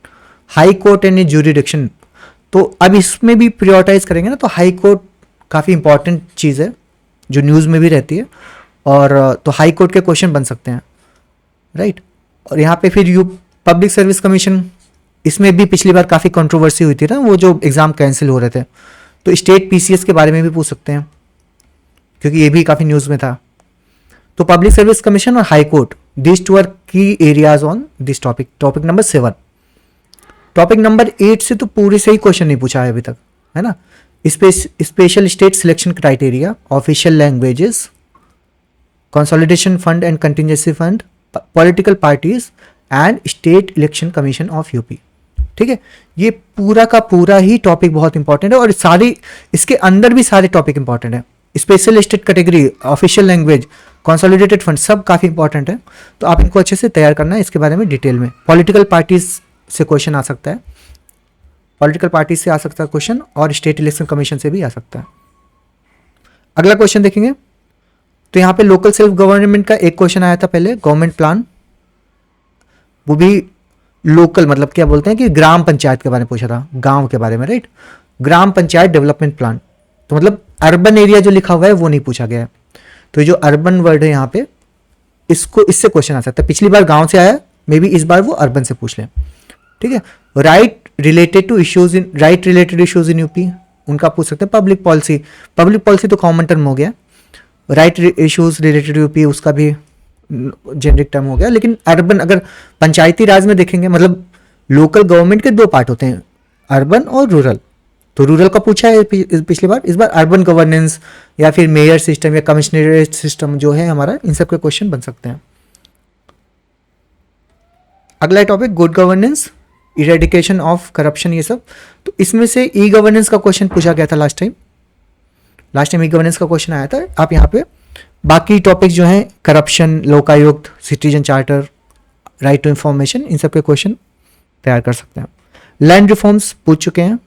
[SPEAKER 1] high court and jurisdiction. तो अब इसमें भी प्रायोरिटाइज करेंगे ना, तो हाई कोर्ट काफ़ी इंपॉर्टेंट चीज़ है जो न्यूज़ में भी रहती है, और तो हाई कोर्ट के क्वेश्चन बन सकते हैं, राइट। और यहाँ पे फिर पब्लिक सर्विस कमीशन, इसमें भी पिछली बार काफ़ी कंट्रोवर्सी हुई थी ना, वो जो एग्ज़ाम कैंसिल हो रहे थे, तो स्टेट पीसीएस के बारे में भी पूछ सकते हैं क्योंकि ये भी काफ़ी न्यूज़ में था। तो पब्लिक सर्विस कमीशन और high court, this two are key areas on this topic. Topic number 7। Topic number 8 से तो पूरे से ही क्वेश्चन नहीं पूछा है अभी तक, है ना। Special state selection criteria, official languages, consolidation fund and contingency fund, political parties and state election commission of UP, ठीक है। ये पूरा का पूरा ही टॉपिक बहुत इंपॉर्टेंट है, और सारी इसके अंदर भी सारे टॉपिक इंपॉर्टेंट है। Special state category, official language, consolidated fund, सब काफ़ी इंपॉर्टेंट है। तो आप इनको अच्छे से तैयार करना है, इसके बारे में डिटेल में। पॉलिटिकल पार्टीज से क्वेश्चन आ सकता है, पॉलिटिकल पार्टी से आ सकता है क्वेश्चन, और स्टेट इलेक्शन कमीशन से भी आ सकता है। अगला क्वेश्चन देखेंगे तो यहाँ पे लोकल सेल्फ गवर्नमेंट का एक क्वेश्चन आया था पहले, गवर्नमेंट प्लान, वो भी लोकल मतलब क्या बोलते हैं कि ग्राम पंचायत के बारे में पूछा था, गांव के बारे में, राइट। ग्राम पंचायत डेवलपमेंट प्लान, तो मतलब अर्बन एरिया जो लिखा हुआ है वो नहीं पूछा गया है। तो ये जो अर्बन वर्ड है यहाँ पे, इससे क्वेश्चन आ सकता है। पिछली बार गांव से आया, मे बी इस बार वो अर्बन से पूछ लें, ठीक है। Right related issues in UP, उनका पूछ सकते हैं। पब्लिक पॉलिसी तो कॉमन टर्म हो गया। राइट इश्यूज रिलेटेड यूपी, उसका भी जेनरिक टर्म हो गया। लेकिन अर्बन, अगर पंचायती राज में देखेंगे, मतलब लोकल गवर्नमेंट के दो पार्ट होते हैं, अर्बन और रूरल। तो रूरल का पूछा है पिछली बार, इस बार अर्बन गवर्नेंस या फिर मेयर सिस्टम या कमिश्नरेट सिस्टम जो है हमारा, इन सब के क्वेश्चन बन सकते हैं। अगला topic good governance, eradication of corruption, ये सब। तो इसमें से ई गवर्नेंस का क्वेश्चन पूछा गया था लास्ट टाइम ई गवर्नेंस का क्वेश्चन आया था। आप यहाँ पे बाकी टॉपिक जो हैं, corruption, Lokayukta, citizen charter, right to information, इन सब के क्वेश्चन तैयार कर सकते हैं। लैंड रिफॉर्म्स पूछ चुके हैं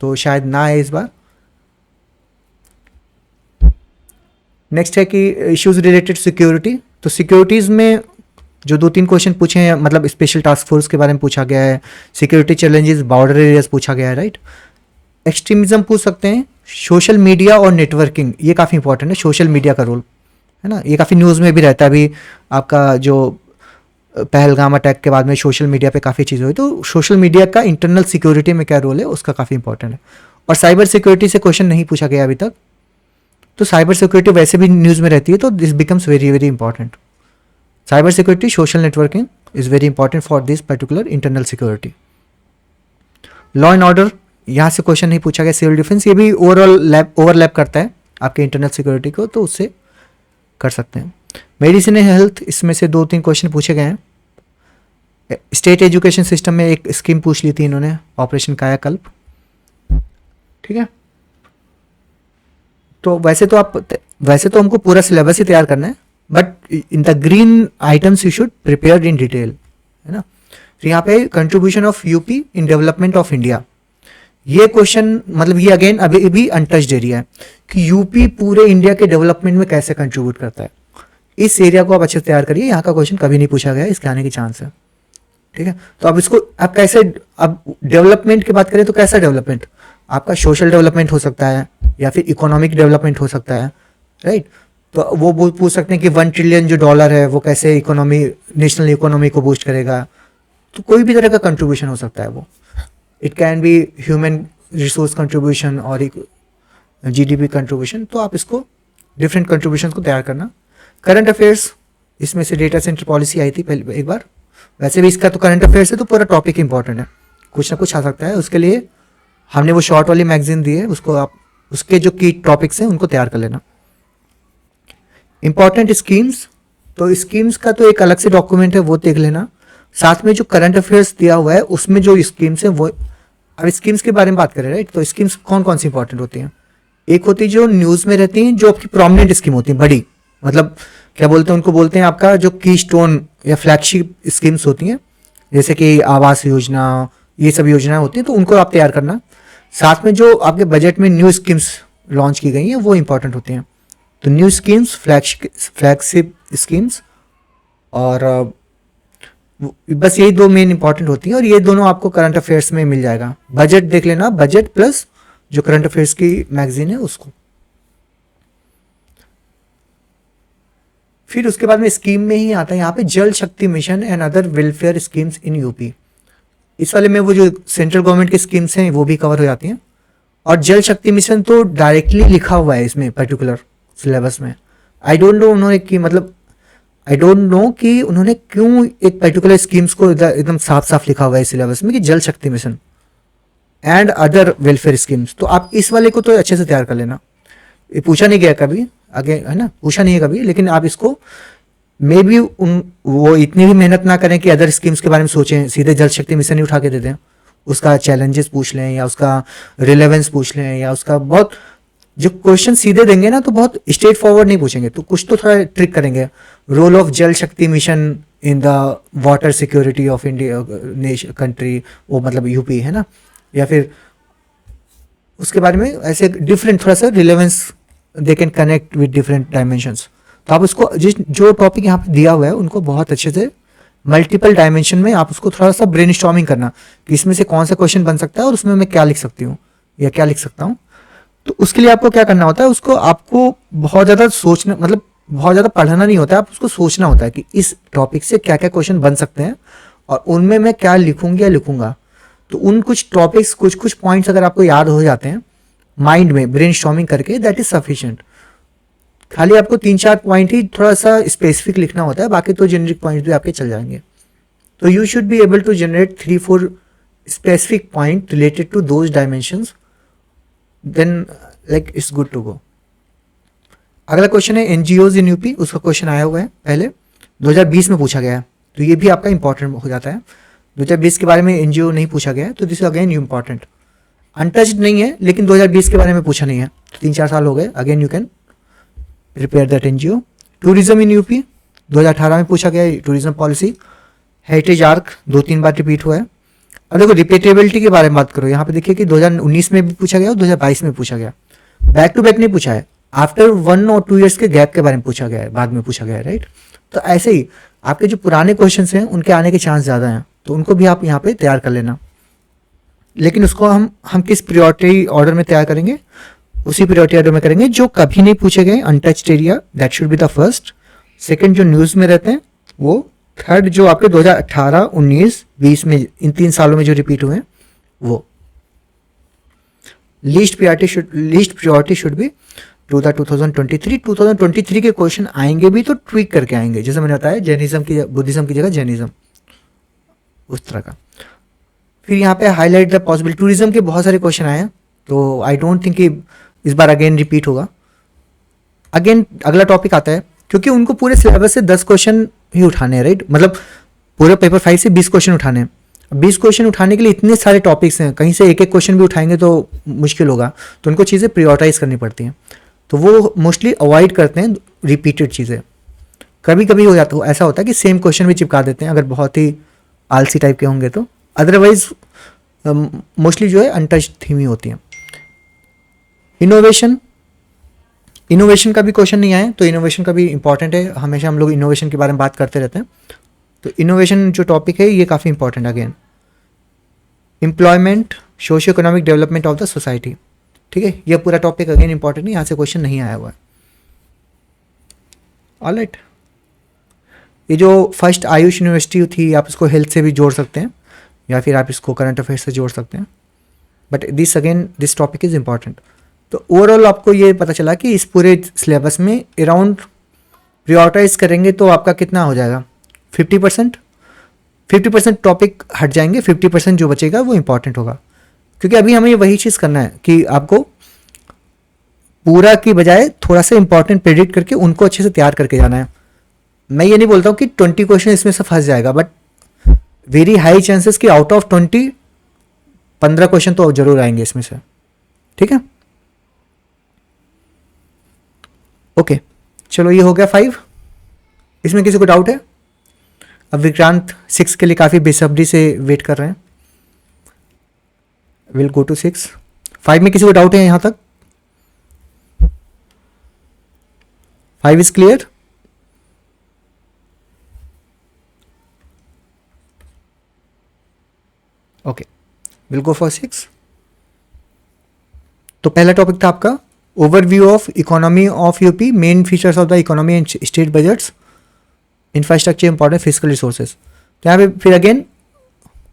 [SPEAKER 1] तो शायद ना आए इस बार। नेक्स्ट है कि इश्यूज रिलेटेड सिक्योरिटी। तो सिक्योरिटीज में जो 2-3 क्वेश्चन पूछे हैं, मतलब स्पेशल टास्क फोर्स के बारे में पूछा गया है, सिक्योरिटी चैलेंजेस, बॉर्डर एरियाज पूछा गया है, राइट। एक्सट्रीमिज्म पूछ सकते हैं, सोशल मीडिया और नेटवर्किंग, ये काफ़ी इंपॉर्टेंट है, सोशल मीडिया का रोल, है ना। ये काफ़ी न्यूज़ में भी रहता है। अभी आपका जो पहलगाम अटैक के बाद में सोशल मीडिया पे काफ़ी चीज़ें हुई, तो सोशल मीडिया का इंटरनल सिक्योरिटी में क्या रोल है, उसका काफ़ी इंपॉर्टेंट है। और साइबर सिक्योरिटी से क्वेश्चन नहीं पूछा गया अभी तक, तो साइबर सिक्योरिटी वैसे भी न्यूज़ में रहती है, तो this becomes very very important. Cyber security, social networking is very important for this particular internal security. Law and order, यहाँ से क्वेश्चन नहीं पूछा गया। सिविल डिफेंस, ये भी ओवरलैप करता है आपके इंटरनल सिक्योरिटी को, तो उससे कर सकते हैं। मेडिसिन एंड हेल्थ, इसमें से 2-3 क्वेश्चन पूछे गए हैं। स्टेट एजुकेशन सिस्टम में एक स्कीम पूछ ली थी इन्होंने, ऑपरेशन कायाकल्प, ठीक है। तो वैसे तो हमको पूरा सिलेबस ही तैयार करना है, but in the green items you should prepare in detail, है ना। तो यहाँ पे contribution of UP in development of India, ये क्वेश्चन, मतलब ये अगेन अभी भी अनटच्ड एरिया है कि यूपी पूरे इंडिया के डेवलपमेंट में कैसे कंट्रीब्यूट करता है। इस एरिया को आप अच्छे से तैयार करिए, यहाँ का क्वेश्चन कभी नहीं पूछा गया, इसके आने की चांस है, ठीक है। तो अब इसको आप कैसे, अब डेवलपमेंट की बात करें तो कैसा डेवलपमेंट, आपका सोशल डेवलपमेंट हो सकता है या फिर इकोनॉमिक डेवलपमेंट हो सकता है, राइट। तो वो पूछ सकते हैं कि $1 ट्रिलियन जो डॉलर है वो कैसे इकोनॉमी, नेशनल इकोनॉमी को बूस्ट करेगा। तो कोई भी तरह का कंट्रीब्यूशन हो सकता है वो, it can be human resource contribution और एक जीडीपी कंट्रीब्यूशन। तो आप इसको डिफरेंट कंट्रीब्यूशन को तैयार करना। करंट अफेयर्स, इसमें से डेटा सेंटर पॉलिसी आई थी पहले एक बार, वैसे भी इसका तो करंट अफेयर्स है तो पूरा टॉपिक इंपॉर्टेंट है, कुछ ना कुछ आ सकता है। उसके लिए हमने वो शॉर्ट वाली मैगजीन दी है, उसको आप उसके जो की टॉपिक्स हैं उनको तैयार कर लेना। इंपॉर्टेंट स्कीम्स, तो स्कीम्स का तो एक अलग से डॉक्यूमेंट है, वो देख लेना। साथ में जो करंट अफेयर्स दिया हुआ है उसमें जो स्कीम्स है वो, अब स्कीम्स के बारे में बात करें, राइट। तो स्कीम्स कौन कौन सी इंपॉर्टेंट होती हैं, एक होती है जो न्यूज़ में रहती हैं, जो आपकी प्रोमिनेंट स्कीम होती है, बड़ी, मतलब क्या बोलते हैं उनको, बोलते हैं आपका जो की स्टोन या फ्लैगशिप स्कीम्स होती हैं, जैसे कि आवास योजना, ये सब योजनाएं होती हैं, तो उनको आप तैयार करना। साथ में जो आपके बजट में न्यू स्कीम्स लॉन्च की गई हैं वो इंपॉर्टेंट होती हैं। तो न्यू स्कीम्स, फ्लैगशिप स्कीम्स, और बस यही 2 मेन इंपॉर्टेंट होती हैं, और ये दोनों आपको करंट अफेयर्स में मिल जाएगा। बजट देख लेना, बजट प्लस जो करंट अफेयर्स की मैगजीन है उसको। फिर उसके बाद में स्कीम में ही आता है यहाँ पे जल शक्ति mission and other welfare schemes in UP. इस वाले में वो जो सेंट्रल गवर्नमेंट की स्कीम्स हैं वो भी कवर हो जाती हैं, और जल शक्ति मिशन तो डायरेक्टली लिखा हुआ है इसमें पर्टिकुलर सिलेबस में। आई डोंट नो उन्होंने कि, मतलब आई डोंट नो कि उन्होंने क्यों एक पर्टिकुलर स्कीम्स को एकदम साफ साफ लिखा हुआ है सिलेबस में कि जल शक्ति mission and other welfare schemes. तो आप इस वाले को तो अच्छे से तैयार कर लेना, ये पूछा नहीं गया कभी आगे, है ना, पूछा नहीं है कभी, लेकिन आप इसको मे बी वो इतनी भी मेहनत ना करें कि अदर स्कीम्स के बारे में सोचें, सीधे जल शक्ति मिशन ही उठा के दे दें, उसका चैलेंजेस पूछ लें या उसका रिलेवेंस पूछ लें, या उसका बहुत जो क्वेश्चन सीधे देंगे ना तो बहुत स्ट्रेट फॉरवर्ड नहीं पूछेंगे, तो कुछ तो थोड़ा ट्रिक करेंगे। रोल ऑफ जल शक्ति mission in the water security of India country, वो मतलब यूपी, है ना, या फिर उसके बारे में ऐसे डिफरेंट थोड़ा सा relevance they can connect with different dimensions. तो आप उसको जो टॉपिक यहाँ पे दिया हुआ है उनको बहुत अच्छे से मल्टीपल डायमेंशन में आप उसको थोड़ा सा ब्रेनस्टॉर्मिंग करना कि इसमें से कौन सा क्वेश्चन बन सकता है और उसमें मैं क्या लिख सकती हूँ या क्या लिख सकता हूँ। तो उसके लिए आपको क्या करना होता है, उसको आपको बहुत ज़्यादा सोचना, मतलब बहुत ज़्यादा पढ़ना नहीं होता है, आप उसको सोचना होता है कि इस टॉपिक से क्या क्या क्वेश्चन बन सकते हैं और उनमें मैं क्या लिखूंगी या लिखूंगा। तो उन कुछ टॉपिक्स, कुछ पॉइंट्स अगर आपको याद हो जाते हैं, माइंड में ब्रेनस्टॉर्मिंग करके, दैट इज सफिशिएंट। खाली आपको 3-4 पॉइंट ही थोड़ा सा स्पेसिफिक लिखना होता है, बाकी तो जेनरिक पॉइंट भी आपके चल जाएंगे। तो you should be able to generate 3-4 specific point related to those dimensions, then like it's good to go। अगला क्वेश्चन है एनजीओज इन यूपी, उसका क्वेश्चन आया हुआ है पहले 2020 में पूछा गया है, तो ये भी आपका इंपॉर्टेंट हो जाता है। 2020 के बारे में एनजीओ नहीं पूछा गया है, तो this again you important. Untouched नहीं है, लेकिन 2020 के बारे में पूछा नहीं है, तो 3-4 साल हो गए, again you can prepare that NGO. Tourism in UP 2018 में पूछा गया है, टूरिज्म पॉलिसी। हेरिटेज आर्क 2-3 बार रिपीट हुआ है। अब देखो रिपीटेबिलिटी के बारे में बात करो, यहाँ पे देखिए कि 2019 में भी पूछा गया और 2022 में पूछा गया, बैक टू बैक नहीं पूछा है, आफ्टर 1 और 2 ईयर्स के गैप के बारे में पूछा गया है, बाद में पूछा गया है, राइट। तो ऐसे ही आपके जो पुराने क्वेश्चन हैं उनके आने के चांस ज़्यादा हैं, तो उनको भी आप यहाँ पे तैयार कर लेना। लेकिन उसको हम किस प्रायोरिटी ऑर्डर में तैयार करेंगे, उसी प्रायोरिटी ऑर्डर में करेंगे जो कभी नहीं पूछे गए। Untouched area that should be the first, second जो न्यूज़ में रहते हैं वो, थर्ड जो आपके 2018, 19, 20 में इन 3 सालों में जो रिपीट हुए हैं वो। Least priority should be to the 2023 के क्वेश्चन आएंगे भी तो ट्वीक करके आएंगे, जैसे मैंने बताया जैनिज्म की, बुद्धिज्म की जगह जैनिज्म, उस तरह का। फिर यहाँ पे हाईलाइट द पॉसिबल, टूरिज्म के बहुत सारे क्वेश्चन आए हैं, तो आई डोंट थिंक कि इस बार अगेन रिपीट होगा। अगेन अगला टॉपिक आता है, क्योंकि उनको पूरे सिलेबस से 10 क्वेश्चन ही उठाने हैं, राइट। मतलब पूरे पेपर 5 से 20 क्वेश्चन उठाने हैं। 20 क्वेश्चन उठाने के लिए इतने सारे टॉपिक्स हैं, कहीं से एक एक क्वेश्चन भी उठाएंगे तो मुश्किल होगा, तो उनको चीज़ें प्रायोरिटाइज करनी पड़ती हैं, तो वो मोस्टली अवॉइड करते हैं रिपीटेड चीज़ें। कभी कभी हो जाता है, ऐसा होता है कि सेम क्वेश्चन भी चिपका देते हैं, अगर बहुत ही आलसी टाइप के होंगे तो। अदरवाइज मोस्टली जो है अनटच्ड थीम ही होती है। इनोवेशन का भी क्वेश्चन नहीं आया, तो इनोवेशन का भी इंपॉर्टेंट है, हमेशा हम लोग इनोवेशन के बारे में बात करते रहते हैं, तो इनोवेशन जो टॉपिक है ये काफ़ी इंपॉर्टेंट है। Again employment, socio economic development of the society, ठीक है, ये पूरा टॉपिक अगेन इंपॉर्टेंट है, यहाँ से क्वेश्चन नहीं आया हुआ है। ऑलराइट, ये जो फर्स्ट आयुष यूनिवर्सिटी थी, आप इसको हेल्थ से भी जोड़ सकते हैं, या फिर आप इसको करंट अफेयर्स से जोड़ सकते हैं, but this topic is important. तो ओवरऑल आपको ये पता चला कि इस पूरे सिलेबस में अराउंड प्रायोरिटाइज करेंगे तो आपका कितना हो जाएगा, 50% टॉपिक हट जाएंगे, 50% जो बचेगा वो इंपॉर्टेंट होगा। क्योंकि अभी हमें वही चीज़ करना है कि आपको पूरा की बजाय थोड़ा सा इंपॉर्टेंट प्रेडिक्ट करके उनको अच्छे से तैयार करके जाना है। मैं ये नहीं बोलता हूँ कि 20 क्वेश्चन इसमें से फंस जाएगा, बट वेरी हाई चांसेस कि आउट ऑफ 20 15 क्वेश्चन तो जरूर आएंगे इसमें से, ठीक है। ओके, चलो ये हो गया 5। इसमें किसी को डाउट है? अब विक्रांत 6 के लिए काफ़ी बेसब्री से वेट कर रहे हैं। Will go to 6। 5 में किसी को डाउट है यहाँ तक? 5 is clear? Okay, will go for 6। तो पहला टॉपिक था आपका overview of economy of UP, main features of the economy and state budgets, infrastructure, important physical resources. तो यहाँ पे फिर again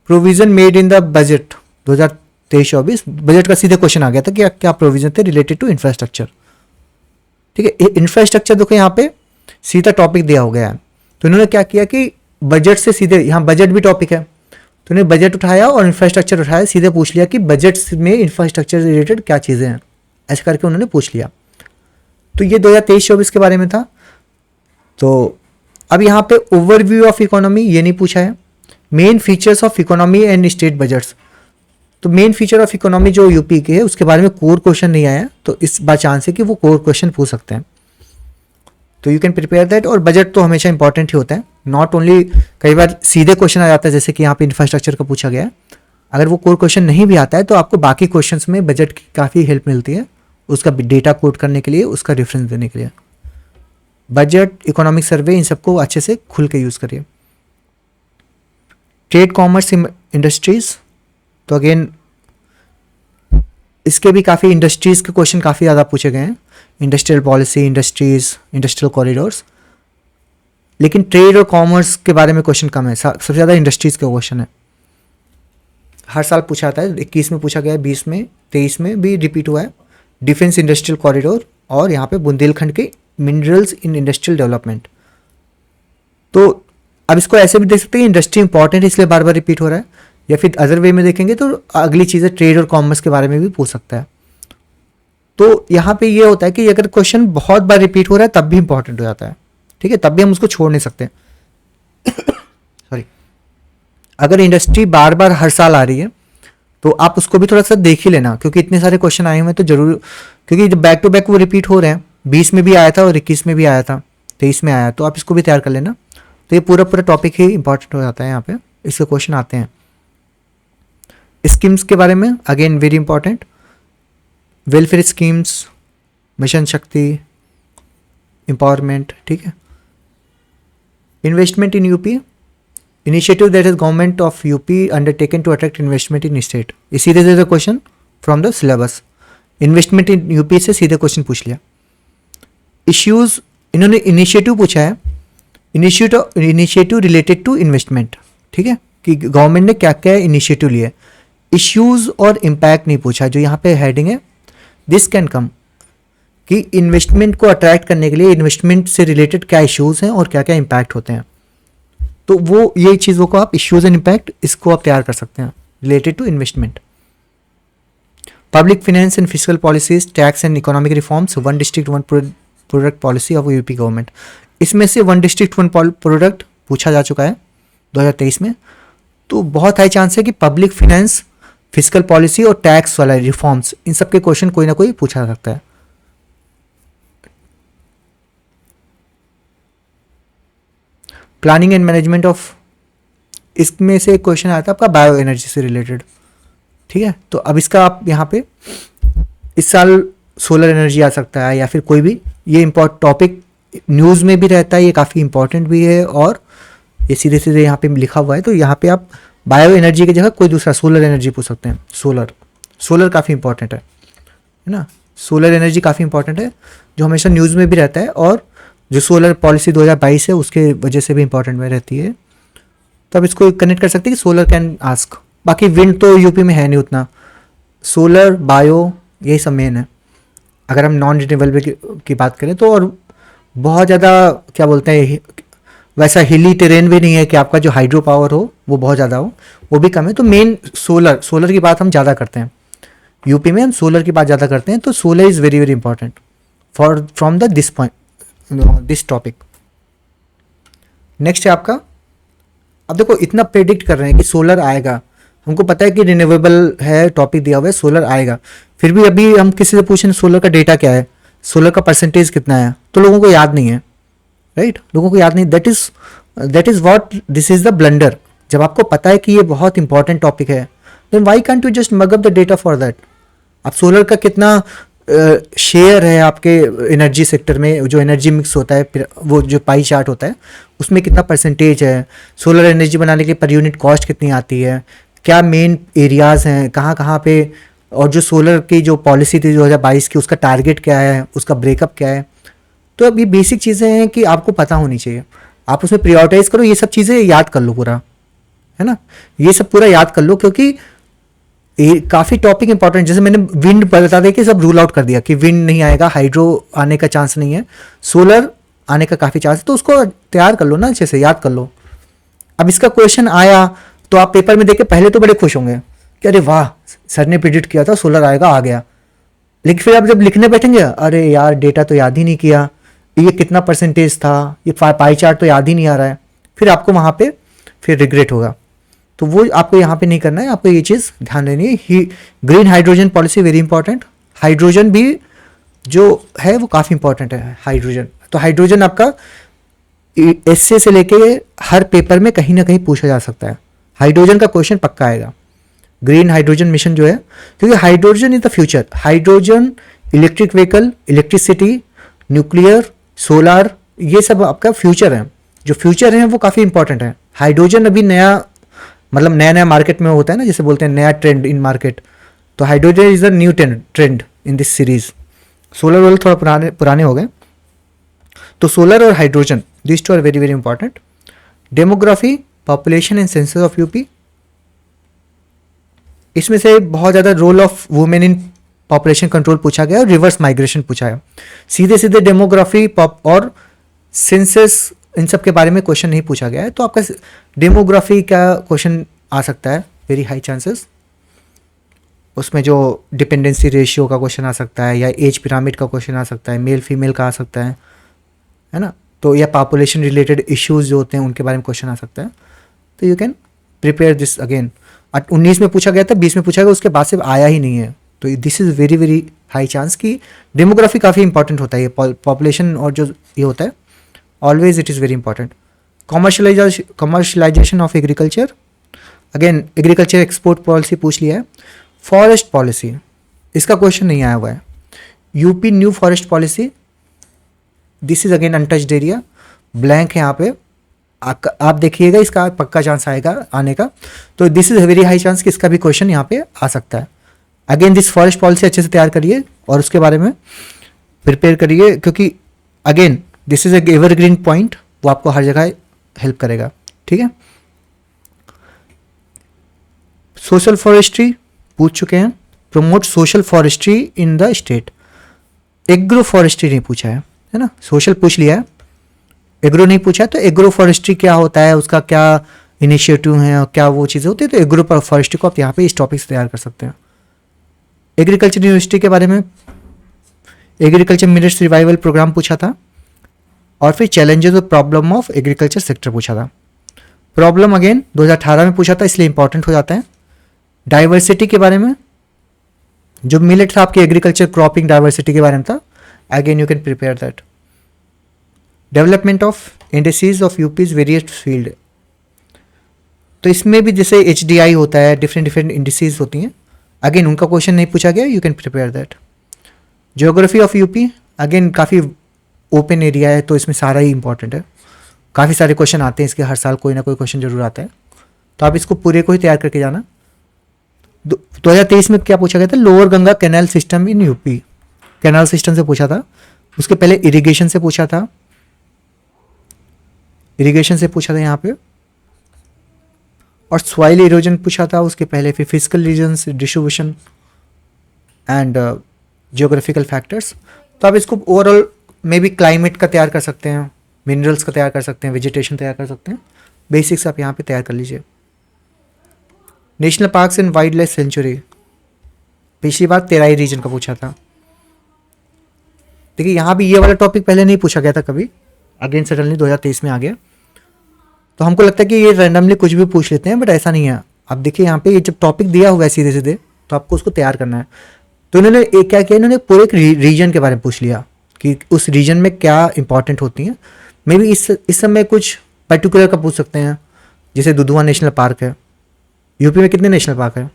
[SPEAKER 1] provision made in the budget 2023-24, budget का सीधे क्वेश्चन आ गया था कि क्या प्रोविजन थे रिलेटेड टू इंफ्रास्ट्रक्चर, ठीक है। इंफ्रास्ट्रक्चर देखो यहाँ पे सीधा टॉपिक दिया हो गया है, तो इन्होंने क्या किया कि बजट से सीधे, यहाँ बजट भी टॉपिक है, तो उन्होंने बजट उठाया और इंफ्रास्ट्रक्चर उठाया, सीधे पूछ लिया कि बजट में इंफ्रास्ट्रक्चर से रिलेटेड क्या चीज़ें हैं, ऐसे करके उन्होंने पूछ लिया। तो ये 2023-24 के बारे में था। तो अब यहाँ पे ओवरव्यू ऑफ इकोनॉमी ये नहीं पूछा है, main features of economy and state budgets. तो मेन फीचर ऑफ इकोनॉमी जो यूपी के है उसके बारे में कोर क्वेश्चन नहीं आया, तो इस बार चांस है कि वो कोर क्वेश्चन पूछ सकते हैं, तो यू कैन प्रिपेयर दैट। और बजट तो हमेशा इंपॉर्टेंट ही होता है, नॉट ओनली, कई बार सीधे क्वेश्चन आ जाता है जैसे कि यहाँ पे इंफ्रास्ट्रक्चर का पूछा गया है, अगर वो कोर क्वेश्चन नहीं भी आता है तो आपको बाकी क्वेश्चंस में बजट की काफ़ी हेल्प मिलती है, उसका डेटा कोड करने के लिए, उसका रेफरेंस देने के लिए। बजट, इकोनॉमिक सर्वे, इन सबको अच्छे से खुल के यूज़ करिए। ट्रेड, कॉमर्स, इंडस्ट्रीज़, तो अगेन इसके भी काफ़ी इंडस्ट्रीज़ के क्वेश्चन काफ़ी ज़्यादा पूछे गए हैं, industrial policy, industries, industrial corridors. लेकिन ट्रेड और कॉमर्स के बारे में क्वेश्चन कम है, सबसे ज़्यादा इंडस्ट्रीज़ का क्वेश्चन है। हर साल पूछा आता है, 21 में पूछा गया है, 20 में, 23 में भी रिपीट हुआ है, डिफेंस इंडस्ट्रियल कॉरिडोर और यहाँ पे बुंदेलखंड के मिनरल्स इन इंडस्ट्रियल डेवलपमेंट। तो अब इसको ऐसे भी देख सकते हैं, इंडस्ट्री इंपॉर्टेंट है इसलिए बार बार रिपीट हो रहा है, या फिर अदर वे में देखेंगे तो अगली चीज़ है ट्रेड और कॉमर्स के बारे में भी पूछ सकता है। तो यहाँ पे ये होता है कि अगर क्वेश्चन बहुत बार रिपीट हो रहा है तब भी इंपॉर्टेंट हो जाता है, ठीक है, तब भी हम उसको छोड़ नहीं सकते। सॉरी, अगर इंडस्ट्री बार बार हर साल आ रही है तो आप उसको भी थोड़ा सा देख ही लेना, क्योंकि इतने सारे क्वेश्चन आए हुए हैं तो जरूर, क्योंकि जब बैक टू बैक वो रिपीट हो रहे हैं, 20 में भी आया था और 21 में भी आया था, 23 में आया, तो आप इसको भी तैयार कर लेना। तो ये पूरा पूरा टॉपिक ही इंपॉर्टेंट हो जाता है, यहाँ पे इसके क्वेश्चन आते हैं। स्कीम्स के बारे में again very important, welfare schemes, mission शक्ति, एम्पावरमेंट, ठीक है। Investment in UP, initiative that has government of UP undertaken to attract investment in state। ये सीधे सीधे question from the syllabus, investment in UP से सीधे क्वेश्चन पूछ लिया। इश्यूज, इन्होंने इनिशिएटिव पूछा है, इनिशिएटिव रिलेटेड टू इन्वेस्टमेंट, ठीक है, कि गवर्नमेंट ने क्या क्या इनिशिएटिव लिए। इश्यूज और इम्पैक्ट नहीं पूछा, जो यहाँ पे हेडिंग है दिस कैन कम, कि इन्वेस्टमेंट को अट्रैक्ट करने के लिए इन्वेस्टमेंट से रिलेटेड क्या इश्यूज हैं और क्या क्या इम्पैक्ट होते हैं। तो वो ये चीज़ों को आप इश्यूज एंड इम्पैक्ट इसको आप तैयार कर सकते हैं related to investment. Public finance and physical policies, tax and economic reforms, one district one product policy of UP government. इसमें से वन डिस्ट्रिक्ट वन प्रोडक्ट पूछा जा चुका है 2023 में, तो बहुत हाई चांस है कि पब्लिक फाइनेंस, फिजिकल पॉलिसी और टैक्स वाला रिफॉर्म्स, इन सब के क्वेश्चन कोई ना कोई पूछा जा सकता है। प्लानिंग एंड मैनेजमेंट ऑफ, इसमें से एक क्वेश्चन आता है आपका बायो एनर्जी से रिलेटेड, ठीक है। तो अब इसका आप यहाँ पे इस साल सोलर एनर्जी आ सकता है, या फिर कोई भी, ये इम्पोर्टेंट टॉपिक न्यूज़ में भी रहता है, ये काफ़ी इंपॉर्टेंट भी है, और ये सीधे सीधे यहाँ पे लिखा हुआ है। तो यहाँ पे आप बायो एनर्जी की जगह कोई दूसरा सोलर एनर्जी पूछ सकते हैं। सोलर काफ़ी इंपॉर्टेंट है ना, सोलर एनर्जी काफ़ी इंपॉर्टेंट है, जो हमेशा न्यूज़ में भी रहता है, और जो सोलर पॉलिसी 2022 है उसके वजह से भी इंपॉर्टेंट में रहती है। तो अब इसको कनेक्ट कर सकते हैं कि सोलर कैन आस्क। बाकी विंड तो यूपी में है नहीं उतना, सोलर, बायो, यही सब मेन है। अगर हम नॉन रिन्यूएबल की बात करें तो, और बहुत ज़्यादा क्या बोलते हैं, वैसा हिली टेरेन भी नहीं है कि आपका जो हाइड्रो पावर हो वो बहुत ज़्यादा हो, वो भी कम है। तो मेन सोलर की बात हम ज़्यादा करते हैं यूपी में, हम सोलर की बात ज़्यादा करते हैं। तो solar is very very important for from the this point, this topic. Next है आपका, अब देखो इतना प्रेडिक्ट कर रहे हैं कि सोलर आएगा, हमको पता है कि रिन्यूएबल है, टॉपिक दिया हुआ है, सोलर आएगा, फिर भी अभी हम किसी से पूछें सोलर का डेटा क्या है, सोलर का परसेंटेज कितना है, तो लोगों को याद नहीं है, राइट, लोगों को याद नहीं। That is what this is the blunder. जब आपको पता है कि ये बहुत इंपॉर्टेंट टॉपिक है, then why can't you just mug up the data for that. अब सोलर का कितना शेयर है आपके एनर्जी सेक्टर में, जो एनर्जी मिक्स होता है, वो जो पाई चार्ट होता है उसमें कितना परसेंटेज है, सोलर एनर्जी बनाने के पर यूनिट कॉस्ट कितनी आती है, क्या मेन एरियाज़ हैं, कहाँ कहाँ पे, और जो सोलर की जो पॉलिसी थी 2022 की, उसका टारगेट क्या है, उसका ब्रेकअप क्या है। तो अब ये बेसिक चीज़ें हैं कि आपको पता होनी चाहिए, आप उसमें प्रायोरिटाइज करो, ये सब चीज़ें याद कर लो पूरा, है ना, ये सब पूरा याद कर लो, क्योंकि काफ़ी टॉपिक इंपॉर्टेंट। जैसे मैंने विंड बता दिया कि सब रूल आउट कर दिया कि विंड नहीं आएगा, हाइड्रो आने का चांस नहीं है, सोलर आने का काफ़ी चांस है, तो उसको तैयार कर लो ना, अच्छे से याद कर लो। अब इसका क्वेश्चन आया तो आप पेपर में देख के पहले तो बड़े खुश होंगे कि अरे वाह, सर ने प्रिडिक्ट किया था सोलर आएगा, आ गया। लेकिन फिर आप जब लिखने बैठेंगे, अरे यार डेटा तो याद ही नहीं किया, ये कितना परसेंटेज था, ये पाई चार्ट तो याद ही नहीं आ रहा है, फिर आपको वहाँ पे फिर रिग्रेट होगा। तो वो आपको यहाँ पे नहीं करना है, आपको ये चीज़ ध्यान देनी है। Green hydrogen policy very important, hydrogen भी जो है वो काफ़ी इंपॉर्टेंट है हाइड्रोजन। तो हाइड्रोजन आपका एसए से लेके हर पेपर में कहीं ना कहीं पूछा जा सकता है, हाइड्रोजन का क्वेश्चन पक्का आएगा। ग्रीन हाइड्रोजन मिशन जो है, क्योंकि hydrogen is the future, hydrogen, electric vehicle, electricity, nuclear, solar, ये सब आपका फ्यूचर है। जो फ्यूचर है वो काफ़ी इंपॉर्टेंट है। हाइड्रोजन अभी नया, मतलब नया नया मार्केट में होता है ना, जैसे बोलते हैं नया ट्रेंड इन मार्केट, तो hydrogen is the new trend in this series. Solar वाले थोड़ा पुराने हो गए। तो सोलर और hydrogen, this two are very very important. Demography, population and census of UP, इसमें से बहुत ज़्यादा role of women in population control पूछा गया और रिवर्स माइग्रेशन पूछा है। सीधे सीधे डेमोग्राफी और सेंसस इन सब के बारे में क्वेश्चन नहीं पूछा गया है, तो आपका डेमोग्राफी का क्वेश्चन आ सकता है, वेरी हाई चांसेस। उसमें जो डिपेंडेंसी रेशियो का क्वेश्चन आ सकता है, या एज पिरामिड का क्वेश्चन आ सकता है, मेल फीमेल का आ सकता है ना। तो या पॉपुलेशन रिलेटेड इश्यूज जो होते हैं उनके बारे में क्वेश्चन आ सकता है। तो you can prepare this again. 19 में पूछा गया था, 20 में पूछा गया, उसके बाद से आया ही नहीं है। तो this is very very high chance कि डेमोग्राफी काफ़ी इंपॉर्टेंट होता है, ये पॉपुलेशन और जो ये होता है, always it is very important. Commercialisation of agriculture, again agriculture export policy पूछ लिया है। फॉरेस्ट पॉलिसी, इसका क्वेश्चन नहीं आया हुआ है। UP new forest policy, this is again untouched area, blank है यहाँ पे। आप देखिएगा, इसका पक्का चांस आएगा आने का। तो this is very high chance कि इसका भी क्वेश्चन यहाँ पे आ सकता है। अगेन दिस फॉरेस्ट पॉलिसी अच्छे से तैयार करिए और उसके बारे में प्रिपेयर करिए, क्योंकि again this is a evergreen point, वो आपको हर जगह हेल्प करेगा। ठीक है, सोशल फॉरेस्ट्री पूछ चुके हैं, promote social forestry in the state. Agro forestry नहीं पूछा है ना, सोशल पूछ लिया है, एग्रो नहीं पूछा है। तो एग्रो फॉरेस्ट्री क्या होता है, उसका क्या इनिशिएटिव है और क्या वो चीज़ें होती है, तो एग्रो फॉरेस्ट्री को आप यहाँ पे इस टॉपिक से तैयार कर सकते हैं। एग्रीकल्चर यूनिवर्सिटी के बारे में एग्रीकल्चर मिलेट्स रिवाइवल प्रोग्राम पूछा था, और फिर चैलेंजेस और प्रॉब्लम ऑफ एग्रीकल्चर सेक्टर पूछा था। प्रॉब्लम अगेन 2018 में पूछा था, इसलिए इंपॉर्टेंट हो जाता है। डाइवर्सिटी के बारे में, जो मिलेट था आपकी एग्रीकल्चर क्रॉपिंग डाइवर्सिटी के बारे में था, again you can prepare that. Development of industries of यूपीज various field, तो इसमें भी जैसे HDI होता है, डिफरेंट इंडस्ट्रीज होती हैं, अगेन उनका क्वेश्चन नहीं पूछा गया, you can prepare that. Geography of UP, again काफ़ी ओपन एरिया है, तो इसमें सारा ही इंपॉर्टेंट है, काफ़ी सारे क्वेश्चन आते हैं इसके, हर साल कोई ना कोई क्वेश्चन जरूर आता है, तो आप इसको पूरे को ही तैयार करके जाना। 2023 में क्या पूछा गया था, lower Ganga canal system in UP, canal system से पूछा था। उसके पहले इरिगेशन से पूछा था, इरिगेशन से पूछा था यहाँ पे, और सॉइल इरोजन पूछा था उसके पहले, फिर physical regions, distribution and geographical factors. तो आप इसको ओवरऑल में भी क्लाइमेट का तैयार कर सकते हैं, मिनरल्स का तैयार कर सकते हैं, वेजिटेशन तैयार कर सकते हैं, बेसिक्स आप यहाँ पे तैयार कर लीजिए। National parks and wild life sanctuary, पिछली बार तेराई रीजन का पूछा था। देखिए यहाँ भी ये वाला टॉपिक पहले नहीं पूछा गया था कभी, अगेन सडनली 2023 में आ गया, तो हमको लगता है कि ये रैंडमली कुछ भी पूछ लेते हैं, बट ऐसा नहीं है। अब देखिए यहाँ पे ये जब टॉपिक दिया हुआ है सीधे सीधे, तो आपको उसको तैयार करना है। तो इन्होंने क्या किया, इन्होंने पूरे एक रीजन के बारे में पूछ लिया कि उस रीजन में क्या इंपॉर्टेंट होती हैं। मे बी इस समय कुछ पर्टिकुलर का पूछ सकते हैं, जैसे दुधवा नेशनल पार्क है। यूपी में कितने नेशनल पार्क है,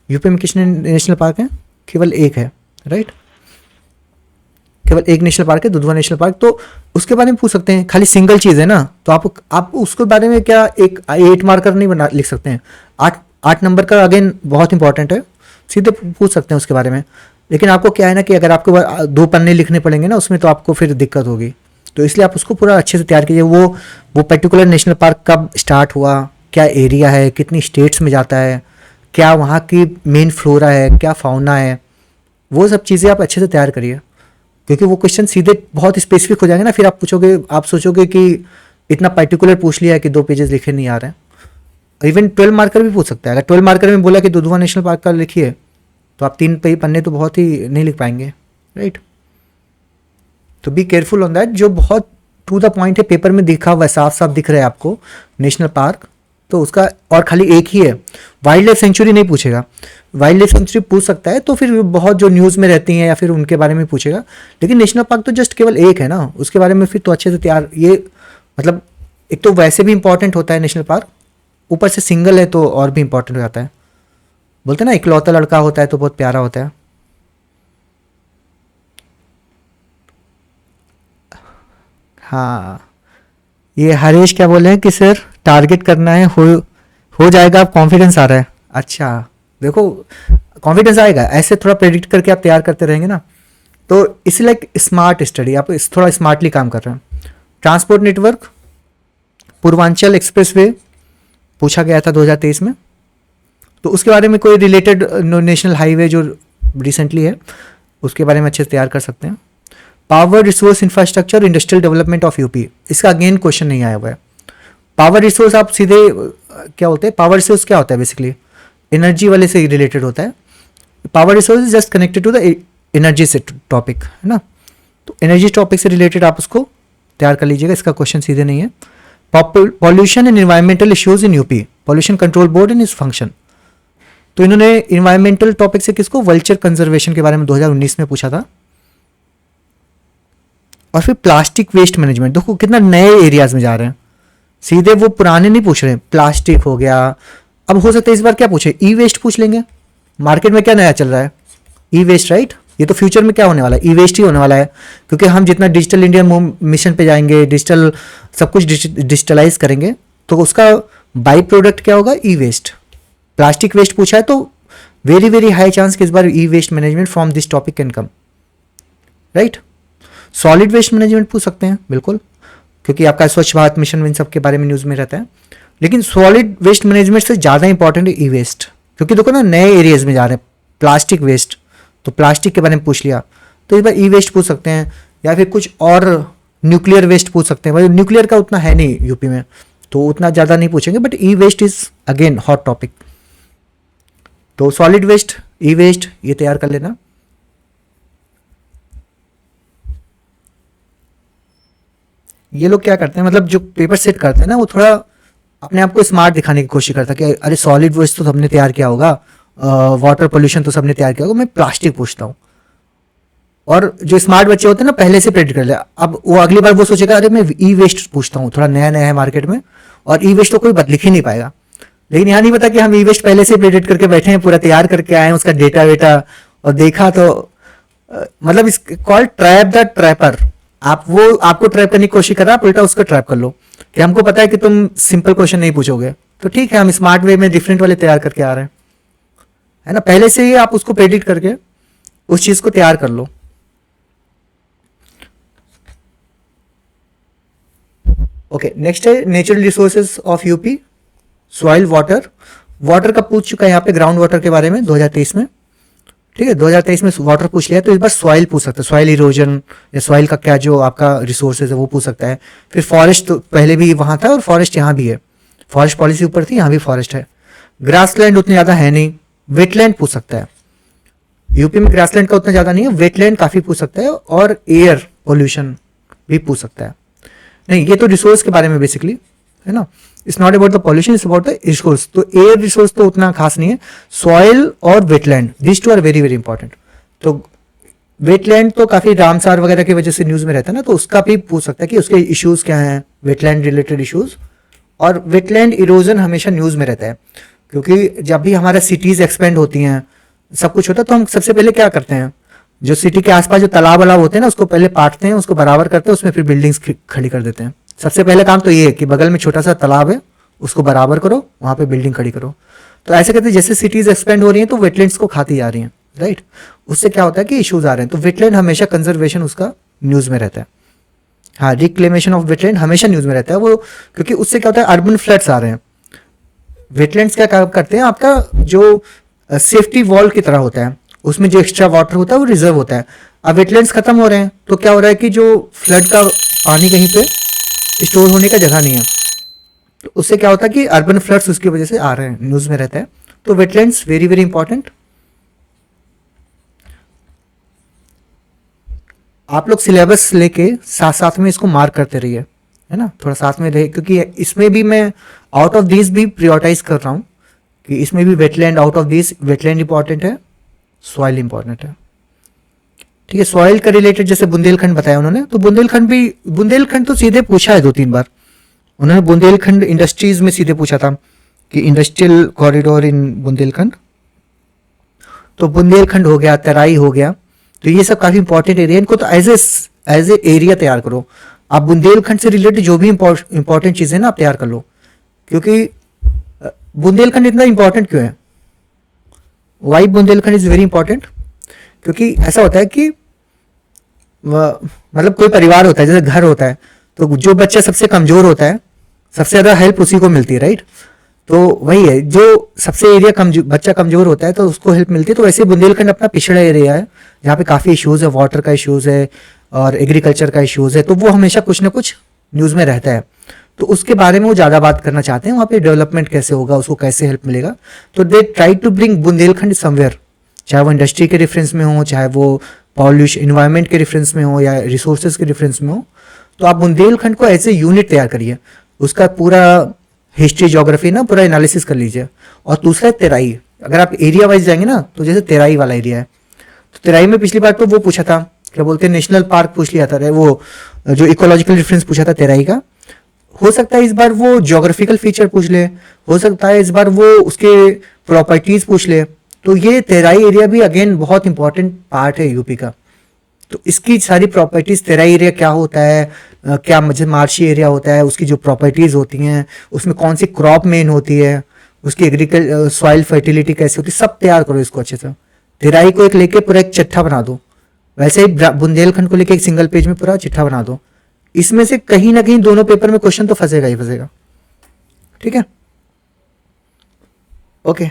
[SPEAKER 1] यूपी में कितने नेशनल पार्क हैं, केवल एक है, राइट, केवल एक नेशनल पार्क है, दुधवा नेशनल पार्क। तो उसके बारे में पूछ सकते हैं, खाली सिंगल चीज़ है ना, तो आप उसके बारे में क्या एक 8 मार्कर नहीं बना लिख सकते हैं, 8 नंबर का अगेन बहुत इंपॉर्टेंट है, सीधे पूछ सकते हैं उसके बारे में। लेकिन आपको क्या है ना कि अगर आपको 2 पन्ने लिखने पड़ेंगे ना उसमें, तो आपको फिर दिक्कत होगी। तो इसलिए आप उसको पूरा अच्छे से तैयार कीजिए। वो पर्टिकुलर नेशनल पार्क कब स्टार्ट हुआ, क्या एरिया है, कितनी स्टेट्स में जाता है, क्या वहाँ की मेन फ्लोरा है, क्या फाउना है, वो सब चीज़ें आप अच्छे से तैयार करिए, क्योंकि वो क्वेश्चन सीधे बहुत स्पेसिफिक हो जाएंगे ना। फिर आप सोचोगे कि इतना पर्टिकुलर पूछ लिया है कि 2 पेजेस लिखे नहीं आ रहे हैं। इवन 12 मार्कर भी पूछ सकता है। अगर 12 मार्कर में बोला कि दुधवा नेशनल पार्क का लिखिए, तो आप 3 पन्ने तो बहुत ही नहीं लिख पाएंगे, राइट। तो बी केयरफुल ऑन दैट। जो बहुत टू द पॉइंट है, पेपर में दिखा हुआ है, साफ साफ दिख रहा है आपको नेशनल पार्क, तो उसका और खाली एक ही है। वाइल्ड लाइफ सेंचुरी नहीं पूछेगा, वाइल्ड लाइफ सेंचुरी पूछ सकता है तो फिर बहुत जो न्यूज़ में रहती हैं या फिर उनके बारे में पूछेगा, लेकिन नेशनल पार्क तो जस्ट केवल एक है ना, उसके बारे में फिर तो अच्छे से तैयार। ये मतलब एक तो वैसे भी इंपॉर्टेंट होता है नेशनल पार्क, ऊपर से सिंगल है तो और भी इंपॉर्टेंट हो जाता है। बोलते हैं ना, इकलौता लड़का होता है तो बहुत प्यारा होता है। हाँ, ये हरीश क्या बोले हैं कि सर टारगेट करना है, हो जाएगा, आप कॉन्फिडेंस आ रहा है। अच्छा, देखो कॉन्फिडेंस आएगा, ऐसे थोड़ा प्रेडिक्ट करके आप तैयार करते रहेंगे ना, तो इसलिए लाइक स्मार्ट स्टडी, आप थोड़ा स्मार्टली काम कर रहे हैं। ट्रांसपोर्ट नेटवर्क, पूर्वांचल एक्सप्रेसवे पूछा गया था 2023 में, तो उसके बारे में कोई रिलेटेड नेशनल हाईवे जो रिसेंटली है उसके बारे में अच्छे से तैयार कर सकते हैं। Power resource infrastructure industrial development of UP, इसका अगेन क्वेश्चन नहीं आया हुआ है। पावर रिसोर्स आप सीधे क्या होते हैं, पावर रिसोर्स क्या होता है, बेसिकली एनर्जी वाले से रिलेटेड होता है। Power resource is just connected to the energy से टॉपिक, है ना। तो एनर्जी टॉपिक से रिलेटेड आप उसको तैयार कर लीजिएगा, इसका क्वेश्चन सीधे नहीं है। Pollution and environmental issues in UP, pollution control board and is function. तो इन्होंने इन्वायरमेंटल टॉपिक से किसको, वल्चर कंजर्वेशन के बारे में 2019 में पूछा था। और फिर प्लास्टिक वेस्ट मैनेजमेंट, देखो कितना नए एरियाज में जा रहे हैं, सीधे वो पुराने नहीं पूछ रहे हैं। प्लास्टिक हो गया, अब हो सकता है इस बार क्या पूछे, ई वेस्ट पूछ लेंगे। मार्केट में क्या नया चल रहा है, ई वेस्ट, राइट। ये तो फ्यूचर में क्या होने वाला है, ई वेस्ट ही होने वाला है, क्योंकि हम जितना डिजिटल इंडिया मिशन पे जाएंगे, डिजिटल सब कुछ डिजिटलाइज करेंगे, तो उसका बाई प्रोडक्ट क्या होगा, ई वेस्ट। प्लास्टिक वेस्ट पूछा है तो वेरी वेरी हाई चांस कि इस बार e waste management from this topic can come, right. Solid waste management पूछ सकते हैं बिल्कुल, क्योंकि आपका स्वच्छ भारत मिशन इन सब के बारे में न्यूज़ में रहता है। लेकिन सॉलिड वेस्ट मैनेजमेंट से ज़्यादा इंपॉर्टेंट है ई वेस्ट, क्योंकि देखो ना नए एरियाज में जा रहे हैं। प्लास्टिक वेस्ट, तो प्लास्टिक के बारे में पूछ लिया, तो इस बार ई वेस्ट पूछ सकते हैं, या फिर कुछ और न्यूक्लियर वेस्ट पूछ सकते हैं। भाई न्यूक्लियर का उतना है नहीं यूपी में, तो उतना ज़्यादा नहीं पूछेंगे, but E waste is again hot topic. तो सॉलिड वेस्ट, ई वेस्ट ये तैयार कर लेना। ये लोग क्या करते हैं, मतलब जो पेपर सेट करते हैं ना, वो थोड़ा अपने आप को स्मार्ट दिखाने की कोशिश करता है कि अरे सॉलिड वेस्ट तो सबने तैयार किया होगा, वाटर पोल्यूशन तो सबने तैयार किया होगा, मैं प्लास्टिक पूछता हूँ। और जो स्मार्ट बच्चे होते हैं ना, पहले से प्रेडिक्ट कर ले। अब वो अगली बार वो सोचेगा अरे मैं ई वेस्ट पूछता हूँ, थोड़ा नया नया है मार्केट में, और ई वेस्ट तो कोई लिख ही नहीं पाएगा। लेकिन यहाँ नहीं पता कि हम ई वेस्ट पहले से प्रेडिक्ट करके बैठे हैं, पूरा तैयार करके आए हैं उसका डेटा वेटा, और देखा तो मतलब इस कॉल्ड ट्रैप द ट्रैपर। आप वो आपको ट्रैप करने की कोशिश कर रहा है, आप उल्टा उसको ट्रैप कर लो कि हमको पता है कि तुम सिंपल क्वेश्चन नहीं पूछोगे, तो ठीक है हम स्मार्ट वे में डिफरेंट वाले तैयार करके आ रहे हैं, है ना। पहले से ही आप उसको प्रेडिक्ट करके उस चीज को तैयार कर लो। ओके, नेक्स्ट है natural resources of UP, soil water. Water का पूछ चुका है यहाँ पे, ग्राउंड वाटर के बारे में 2023 में, ठीक है। 2023 में वाटर पूछ लिया, तो इस बार सॉइल पूछ सकता है, सॉइल इरोजन या सॉइल का क्या जो आपका रिसोर्सेज है वो पूछ सकता है। फिर फॉरेस्ट तो पहले भी वहां था और फॉरेस्ट यहाँ भी है, फॉरेस्ट पॉलिसी ऊपर थी, यहाँ भी फॉरेस्ट है। ग्रासलैंड उतनी ज्यादा है नहीं, वेटलैंड पूछ सकता है। यूपी में ग्रासलैंड का उतना ज्यादा नहीं है, वेटलैंड काफी पूछ सकता है, और एयर पोल्यूशन भी पूछ सकता है। नहीं, ये तो रिसोर्स के बारे में बेसिकली है ना, it's not about the pollution, it's about the resource. तो एयर रिसोर्स तो उतना खास नहीं है, सॉइल और wetland this two are very very important. तो वेटलैंड तो काफी रामसार वगैरह की वजह से न्यूज में रहता है ना, तो उसका भी पूछ सकता है कि उसके इश्यूज क्या हैं, वेटलैंड रिलेटेड इश्यूज। और वेटलैंड इरोजन हमेशा न्यूज में रहता है, क्योंकि जब भी हमारा सिटीज एक्सपेंड होती हैं, सब कुछ होता है, तो हम सबसे पहले क्या करते हैं, जो सिटी के आसपास जो तालाब वालाब होते हैं ना, उसको पहले पाटते हैं, उसको बराबर करते हैं, उसमें फिर बिल्डिंग्स खड़ी कर देते हैं। सबसे पहले काम तो ये है कि बगल में छोटा सा तालाब है, उसको बराबर करो, वहां पे बिल्डिंग खड़ी करो। तो ऐसे करते जैसे सिटीज एक्सपेंड हो रही हैं, तो वेटलैंड्स को खाती जा रही हैं, राइट। उससे क्या होता है कि इश्यूज आ रहे हैं, तो वेटलैंड हमेशा कंजर्वेशन उसका न्यूज में रहता है। हाँ, रिक्लेमेशन ऑफ वेटलैंड हमेशा न्यूज में रहता है वो, क्योंकि उससे क्या होता है, अर्बन फ्लड्स आ रहे हैं। वेटलैंड्स क्या काम करते हैं, आपका जो सेफ्टी वॉल की तरह होता है, उसमें जो एक्स्ट्रा वाटर होता है वो रिजर्व होता है। अब वेटलैंड्स खत्म हो रहे हैं, तो क्या हो रहा है कि जो फ्लड का पानी कहीं पे स्टोर होने का जगह नहीं है, तो उससे क्या होता है कि अर्बन फ्लड्स उसकी वजह से आ रहे हैं, न्यूज में रहता है। तो वेटलैंड्स वेरी वेरी इंपॉर्टेंट। आप लोग सिलेबस लेके साथ साथ में इसको मार्क करते रहिए, है ना, थोड़ा साथ में रहे, क्योंकि इसमें भी मैं आउट ऑफ दिस भी प्रायोरिटाइज कर रहा हूँ कि इसमें भी wetland, out of this wetland important है, सॉइल इंपॉर्टेंट है, ठीक है। सॉइल का रिलेटेड जैसे बुंदेलखंड बताया उन्होंने, तो बुंदेलखंड तो सीधे पूछा है 2-3 बार उन्होंने। बुंदेलखंड इंडस्ट्रीज में सीधे पूछा था कि इंडस्ट्रियल कॉरिडोर इन बुंदेलखंड, तो बुंदेलखंड हो गया, तराई हो गया, तो ये सब काफी इंपॉर्टेंट एरिया, इनको तो एज ए एरिया तैयार करो। आप बुंदेलखंड से रिलेटेड जो भी इंपॉर्टेंट चीजें ना आप तैयार कर लो, क्योंकि बुंदेलखंड इतना इंपॉर्टेंट क्यों है, why Bundelkhand is very important, क्योंकि ऐसा होता है कि मतलब कोई परिवार होता है, जैसे घर होता है, तो जो बच्चा सबसे कमजोर होता है, सबसे ज्यादा हेल्प उसी को मिलती है, राइट। तो वही है, जो सबसे एरिया बच्चा कमजोर होता है तो उसको हेल्प मिलती है। तो वैसे बुंदेलखंड अपना पिछड़ा एरिया है जहाँ पे काफ़ी इश्यूज है, वाटर का इश्यूज है और एग्रीकल्चर का इश्यूज है, तो वो हमेशा कुछ ना कुछ न्यूज़ में रहता है। तो उसके बारे में वो ज़्यादा बात करना चाहते हैं, वहाँ पे डेवलपमेंट कैसे होगा, उसको कैसे हेल्प मिलेगा। तो they try to bring Bundelkhand somewhere, चाहे वो इंडस्ट्री के रेफरेंस में हो, चाहे वो पॉल्यूशन इन्वायरमेंट के रेफरेंस में हो या रिसोर्सेज के रेफरेंस में हो। तो आप बुंदेलखंड को ऐसे यूनिट तैयार करिए, उसका पूरा हिस्ट्री जोग्राफी ना पूरा एनालिसिस कर लीजिए। और दूसरा है तेराई, अगर आप एरिया वाइज जाएंगे ना तो जैसे तेराई वाला एरिया है, तो तेराई में पिछली बार तो वो पूछा था, क्या बोलते हैं, नेशनल पार्क पूछ लिया था, वो जो इकोलॉजिकल रेफरेंस पूछा था तेराई का। हो सकता है इस बार वो ज्योग्राफिकल फीचर पूछ ले, हो सकता है इस बार वो उसके प्रॉपर्टीज पूछ ले। तो ये तेराई एरिया भी अगेन बहुत इंपॉर्टेंट पार्ट है यूपी का। तो इसकी सारी प्रॉपर्टीज, तेराई एरिया क्या होता है, क्या मुझे मार्शी एरिया होता है, उसकी जो प्रॉपर्टीज होती हैं, उसमें कौन सी क्रॉप मेन होती है, उसकी सॉइल फर्टिलिटी कैसी होती है, सब तैयार करो इसको अच्छे से। तेराई को एक लेके पूरा एक चिट्ठा बना दो, वैसे ही बुंदेलखंड को लेके एक सिंगल पेज में पूरा चिट्ठा बना दो। इसमें से कहीं ना कहीं दोनों पेपर में क्वेश्चन तो फंसेगा ही फंसेगा। ठीक है, ओके।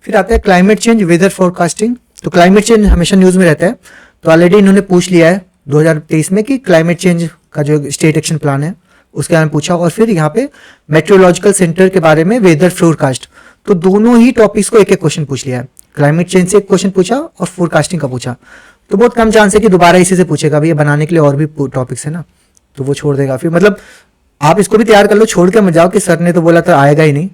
[SPEAKER 1] फिर आता है क्लाइमेट चेंज वेदर फोरकास्टिंग। तो क्लाइमेट चेंज हमेशा न्यूज में रहता है, तो ऑलरेडी इन्होंने पूछ लिया है 2023 में कि क्लाइमेट चेंज का जो स्टेट एक्शन प्लान है उसके बारे में पूछा। और फिर यहाँ पे मेट्रोलॉजिकल सेंटर के बारे में वेदर फोरकास्ट, तो दोनों ही टॉपिक्स को एक एक क्वेश्चन पूछ लिया है। क्लाइमेट चेंज से एक क्वेश्चन पूछा और फोरकास्टिंग का पूछा, तो बहुत कम चांस है कि दोबारा इसी से पूछेगा। अभी ये बनाने के लिए और भी टॉपिक्स है ना, तो वो छोड़ देगा फिर। मतलब आप इसको भी तैयार कर लो, छोड़ के मत जाओ कि सर ने तो बोला था आएगा ही नहीं,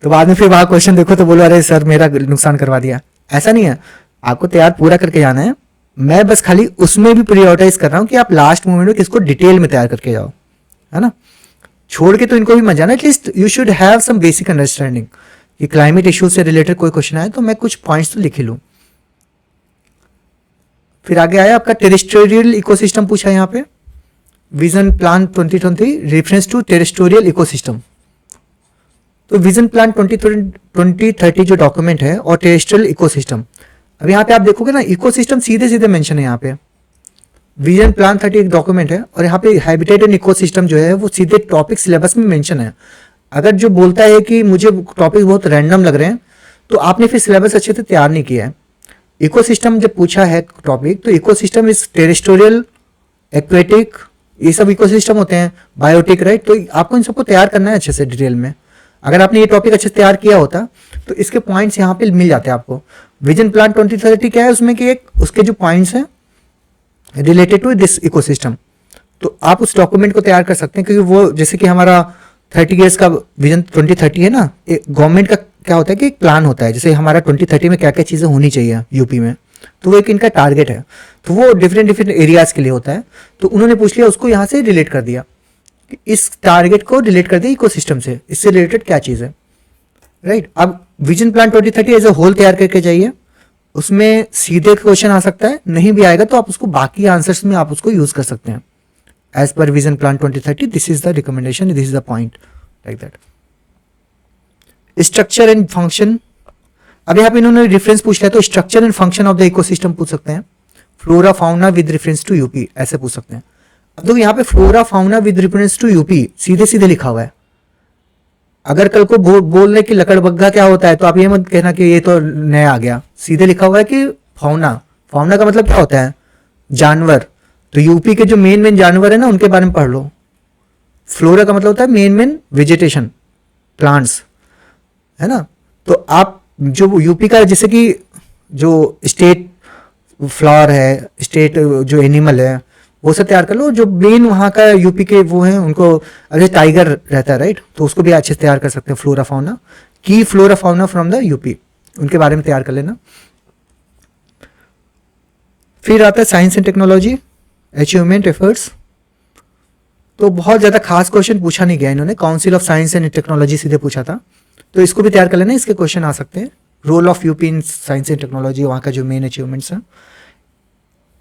[SPEAKER 1] तो बाद में फिर वहां क्वेश्चन देखो तो बोलो अरे सर मेरा नुकसान करवा दिया। ऐसा नहीं है, आपको तैयार पूरा करके जाना है। मैं बस खाली उसमें भी प्रायोरिटाइज कर रहा हूँ कि आप लास्ट मोमेंट में किसको डिटेल में तैयार करके जाओ, है ना। छोड़ के तो इनको भी मत जाना, at least you should have some basic understanding कि क्लाइमेट इश्यू से रिलेटेड कोई क्वेश्चन आए तो मैं कुछ पॉइंट्स तो लिख ही लूँ। फिर आगे आया आपका टेरेस्ट्रियल इकोसिस्टम पूछा यहाँ पे, vision plan 2020 reference to terrestrial ecosystem. तो विजन प्लान 2030 जो डॉक्यूमेंट है और टेरेस्ट्रियल इकोसिस्टम, अब यहाँ पे आप देखोगे ना इकोसिस्टम सीधे सीधे मेंशन है यहाँ पे। विजन प्लान 30 एक डॉक्यूमेंट है और यहाँ पे हैबिटेट एंड इकोसिस्टम जो है वो सीधे टॉपिक सिलेबस में मेंशन है। अगर जो बोलता है कि मुझे टॉपिक बहुत रैंडम लग रहे हैं तो आपने फिर सिलेबस अच्छे से तैयार नहीं किया है। इकोसिस्टम जब पूछा है टॉपिक, तो इकोसिस्टम इज टेरेस्ट्रियल, एक्वेटिक, ये सब इकोसिस्टम होते हैं, बायोटिक, राइट। तो आपको इन सबको तैयार करना है अच्छे से डिटेल में। अगर आपने ये टॉपिक अच्छे से तैयार किया होता तो इसके पॉइंट्स यहाँ पे मिल जाते हैं आपको। विजन प्लान 2030 क्या है उसमें कि एक उसके जो पॉइंट्स हैं रिलेटेड टू दिस इकोसिस्टम, तो आप उस डॉक्यूमेंट को तैयार कर सकते हैं। क्योंकि वो जैसे कि हमारा 30 ईयर्स का विजन 2030 है ना, गवर्नमेंट का क्या होता है कि एक प्लान होता है, जैसे हमारा 2030 में क्या क्या चीज़ें होनी चाहिए यूपी में, तो वो एक इनका टारगेट है। तो वो डिफरेंट डिफरेंट एरियाज के लिए होता है। तो उन्होंने पूछ लिया, उसको यहाँ से रिलेट कर दिया, इस टारगेट को रिलेट कर दिया इकोसिस्टम से, इससे रिलेटेड क्या चीज़ है, राइट। अब vision plan 2030 as a whole तैयार करके जाइए, उसमें सीधे क्वेश्चन आ सकता है, नहीं भी आएगा तो आप उसको बाकी आंसर्स में आप उसको यूज कर सकते हैं। एज पर vision plan 2030 this is the recommendation, this is the point, like that. Structure and function, अब यहाँ पे इन्होंने रेफरेंस पूछ लिया, तो structure and function of the ecosystem पूछ सकते हैं। Flora fauna with reference to UP ऐसे पूछ सकते हैं। अब देखो यहाँ पे flora fauna with reference to UP सीधे सीधे लिखा हुआ है। अगर कल को बोलने की लकड़बग्गा क्या होता है तो आप ये मत कहना कि ये तो नया आ गया। सीधे लिखा हुआ है कि फाउना, फाउना का मतलब क्या होता है, जानवर। तो यूपी के जो मेन मेन जानवर है ना उनके बारे में पढ़ लो। फ्लोरा का मतलब होता है मेन मेन वेजिटेशन, प्लांट्स, है ना। तो आप जो यूपी का जैसे कि जो स्टेट फ्लावर है, स्टेट जो एनिमल है वो सब तैयार कर लो। जो मेन वहाँ का यूपी के वो हैं उनको, अगर टाइगर रहता है राइट, तो उसको भी अच्छे से तैयार कर सकते हैं। फ्लोरा फाउना की flora fauna from the UP, उनके बारे में तैयार कर लेना। फिर आता है science and technology achievement efforts. तो बहुत ज़्यादा खास क्वेश्चन पूछा नहीं गया इन्होंने, council of science and technology सीधे पूछा था, तो इसको भी तैयार कर लेना, इसके क्वेश्चन आ सकते हैं। Role of UP in science and technology, वहाँ का जो मेन अचीवमेंट्स हैं।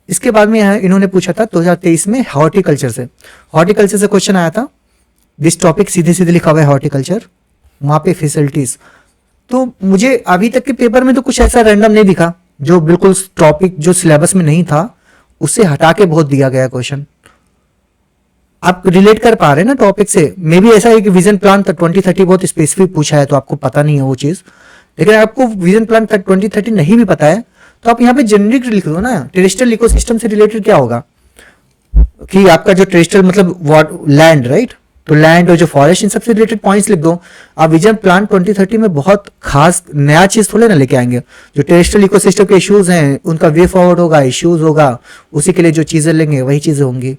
[SPEAKER 1] इसके बाद में इन्होंने पूछा था 2023 में हॉर्टिकल्चर से, हॉर्टिकल्चर से क्वेश्चन आया था। दिस टॉपिक सीधे सीधे लिखा हुआ है हॉर्टिकल्चर, वहाँ पे फैसिलिटीज। तो मुझे अभी तक के पेपर में तो कुछ ऐसा रैंडम नहीं दिखा जो बिल्कुल टॉपिक जो सिलेबस में नहीं था उससे हटा के बहुत दिया गया क्वेश्चन। आप रिलेट कर पा रहे हैं ना टॉपिक से। मे बी ऐसा है कि विजन प्लान तक 2030 बहुत स्पेसिफिक पूछा है तो आपको पता नहीं है वो चीज, लेकिन आपको विजन प्लान तक 2030 नहीं भी पता है तो आप यहाँ पे जेनरिक लिख दो ना, टेरेस्ट्रियल इकोसिस्टम से रिलेटेड क्या होगा कि आपका जो टेरेस्ट्रियल मतलब लैंड, राइट, तो लैंड और जो फॉरेस्ट इन सबसे रिलेटेड पॉइंट्स लिख दो। आप विजन प्लान 2030 में बहुत खास नया चीज थोड़े ना लेके आएंगे, जो टेरेस्ट्रियल इकोसिस्टम के इश्यूज हैं उनका वे फॉरवर्ड होगा, इश्यूज होगा, उसी के लिए जो चीजें लेंगे वही चीजें होंगी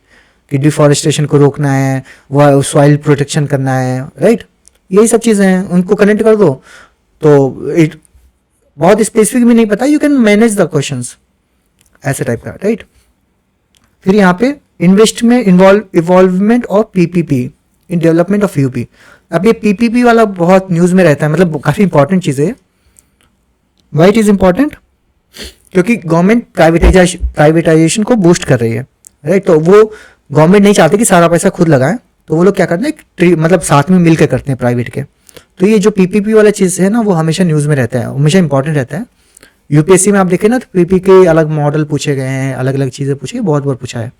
[SPEAKER 1] कि डिफॉरेस्टेशन को रोकना है, वह सॉइल प्रोटेक्शन करना है, राइट, यही सब चीजें हैं, उनको कनेक्ट कर दो तो इट बहुत स्पेसिफिक भी नहीं पता, you can manage the questions ऐसे टाइप का, राइट। फिर यहाँ पे इन्वेस्ट में involvement of PPP in development of UP. अब ये पीपीपी वाला बहुत न्यूज में रहता है, मतलब काफी इंपॉर्टेंट चीज है। Why it is important? क्योंकि गवर्नमेंट प्राइवेटाइजेशन को बूस्ट कर रही है, राइट, तो वो गवर्नमेंट नहीं चाहती कि सारा पैसा खुद लगाएं, तो वो लोग क्या करते हैं मतलब साथ में मिलकर करते हैं प्राइवेट के। तो ये जो पीपीपी वाला चीज है ना वो हमेशा न्यूज में रहता है, हमेशा इंपॉर्टेंट रहता है। यूपीएससी में आप देखें ना तो पीपी के अलग मॉडल पूछे गए हैं, अलग अलग चीजें पूछी गई, बहुत बार पूछा है।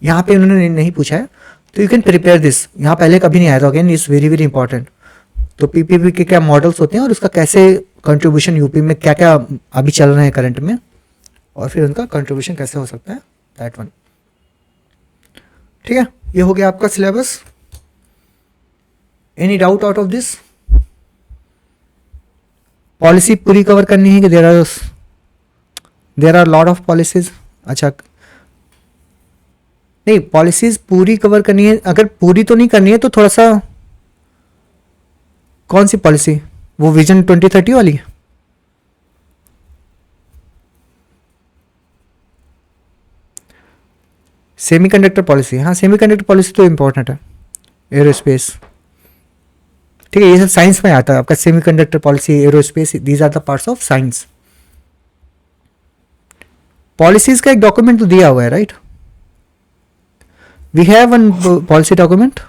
[SPEAKER 1] यहाँ पे उन्होंने नहीं पूछा है, तो यू कैन प्रिपेयर दिस, यहाँ पहले कभी नहीं आया था, again is very very important. तो पीपीपी के क्या मॉडल्स होते हैं और उसका कैसे कंट्रीब्यूशन यूपी में क्या क्या अभी चल रहे हैं करंट में, और फिर उनका कंट्रीब्यूशन कैसे हो सकता है, दैट वन। ठीक है, ये हो गया आपका syllabus. Any doubt out of this? Policy पूरी कवर करनी है कि there are lot of policies? अच्छा नहीं, पॉलिसीज पूरी कवर करनी है, अगर पूरी तो नहीं करनी है तो थोड़ा सा, कौन सी पॉलिसी? वो विजन 2030 वाली? सेमीकंडक्टर पॉलिसी, हाँ सेमीकंडक्टर पॉलिसी तो इंपॉर्टेंट है, एरोस्पेस, ठीक है, ये सब साइंस में आता है आपका। Semiconductor policy, aerospace, these are the parts of science. Policies का एक डॉक्यूमेंट तो दिया हुआ है, right, we have one policy document.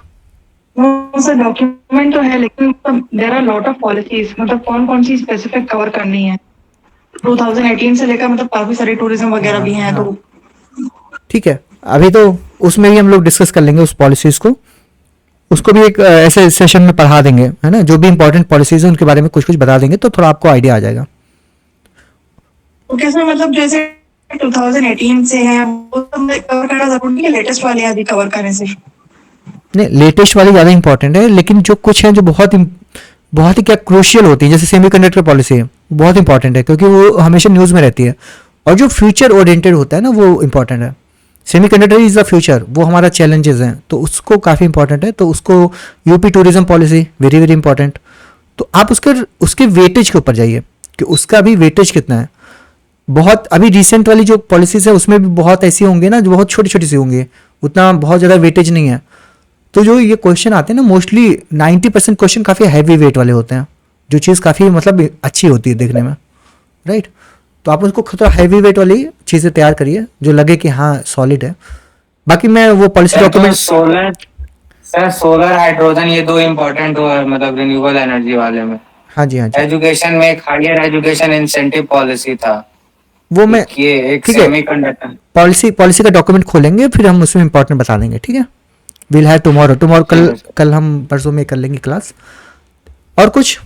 [SPEAKER 2] Document तो है, लेकिन there are lot of policies, मतलब कौन कौन सी स्पेसिफिक कवर करनी है 2018 से लेकर, मतलब काफी सारे टूरिज्म वगैरह भी हैं, तो
[SPEAKER 1] ठीक है, अभी तो उसमें भी हम लोग डिस्कस कर लेंगे उस पॉलिसीज को, उसको भी एक ऐसे सेशन में पढ़ा देंगे, है ना, जो भी इंपॉर्टेंट पॉलिसीज है उनके बारे में कुछ कुछ बता देंगे, तो थोड़ा आपको आइडिया आ जाएगा।
[SPEAKER 2] ओके सर, मतलब जैसे 2018 से है वो कवर करना जरूरी नहीं है, लेटेस्ट वाले अभी कवर करें से?
[SPEAKER 1] नहीं, लेटेस्ट वाली ज़्यादा इंपॉर्टेंट है, लेकिन जो कुछ है जो बहुत ही क्या क्रूशियल होती है, जैसे सेमीकंडक्टर पॉलिसी है, बहुत इंपॉर्टेंट है क्योंकि वो हमेशा न्यूज़ में रहती है, और जो फ्यूचर ओरिएंटेड होता है ना वो इंपॉर्टेंट है। सेमीकंडक्टर इज द फ्यूचर, वो हमारा चैलेंजेस हैं, तो उसको काफ़ी इंपॉर्टेंट है, तो उसको UP tourism policy very very important. तो आप उसके वेटेज के ऊपर जाइए कि उसका भी वेटेज कितना है। बहुत अभी रिसेंट वाली जो पॉलिसीज है उसमें भी बहुत ऐसी होंगी ना जो बहुत छोटी छोटी सी होंगी, उतना बहुत ज़्यादा वेटेज नहीं है। तो जो ये क्वेश्चन आते हैं ना, मोस्टली 90% क्वेश्चन काफ़ी हैवी वेट वाले होते हैं, जो चीज़ काफ़ी मतलब अच्छी होती है देखने में, राइट। तो आप उसको थोड़ा हैवी वेट वाली चीज़ें तैयार करिए जो लगे कि हाँ सॉलिड है। बाकी मैं वो पॉलिसी डॉक्यूमेंट,
[SPEAKER 3] सोलर हाइड्रोजन ये दो इम्पोर्टेंट हुआ है, मतलब रिन्यूएबल एनर्जी वाले में।
[SPEAKER 1] हाँ जी हाँ जी,
[SPEAKER 3] एजुकेशन में एक हायर एजुकेशन इंसेंटिव पॉलिसी था,
[SPEAKER 1] वो मैं,
[SPEAKER 3] ये एक
[SPEAKER 1] ठीक है,
[SPEAKER 3] सेमीकंडक्टर
[SPEAKER 1] पॉलिसी का डॉक्यूमेंट खोलेंगे फिर हम उसमें इंपॉर्टेंट बता देंगे, ठीक है। विल हैव टुमारो कल हम परसों में कर लेंगे क्लास। और कुछ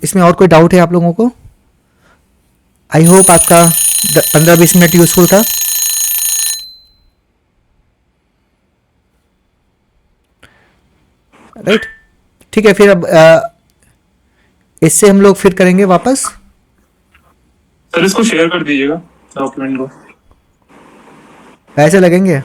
[SPEAKER 1] इसमें और कोई डाउट है आप लोगों को? आई होप आपका 15-20 मिनट यूजफुल था। राइट, ठीक है, फिर अब इससे हम लोग फिर करेंगे वापस।
[SPEAKER 4] सर इसको शेयर कर दीजिएगा डॉक्यूमेंट को।
[SPEAKER 1] पैसे लगेंगे?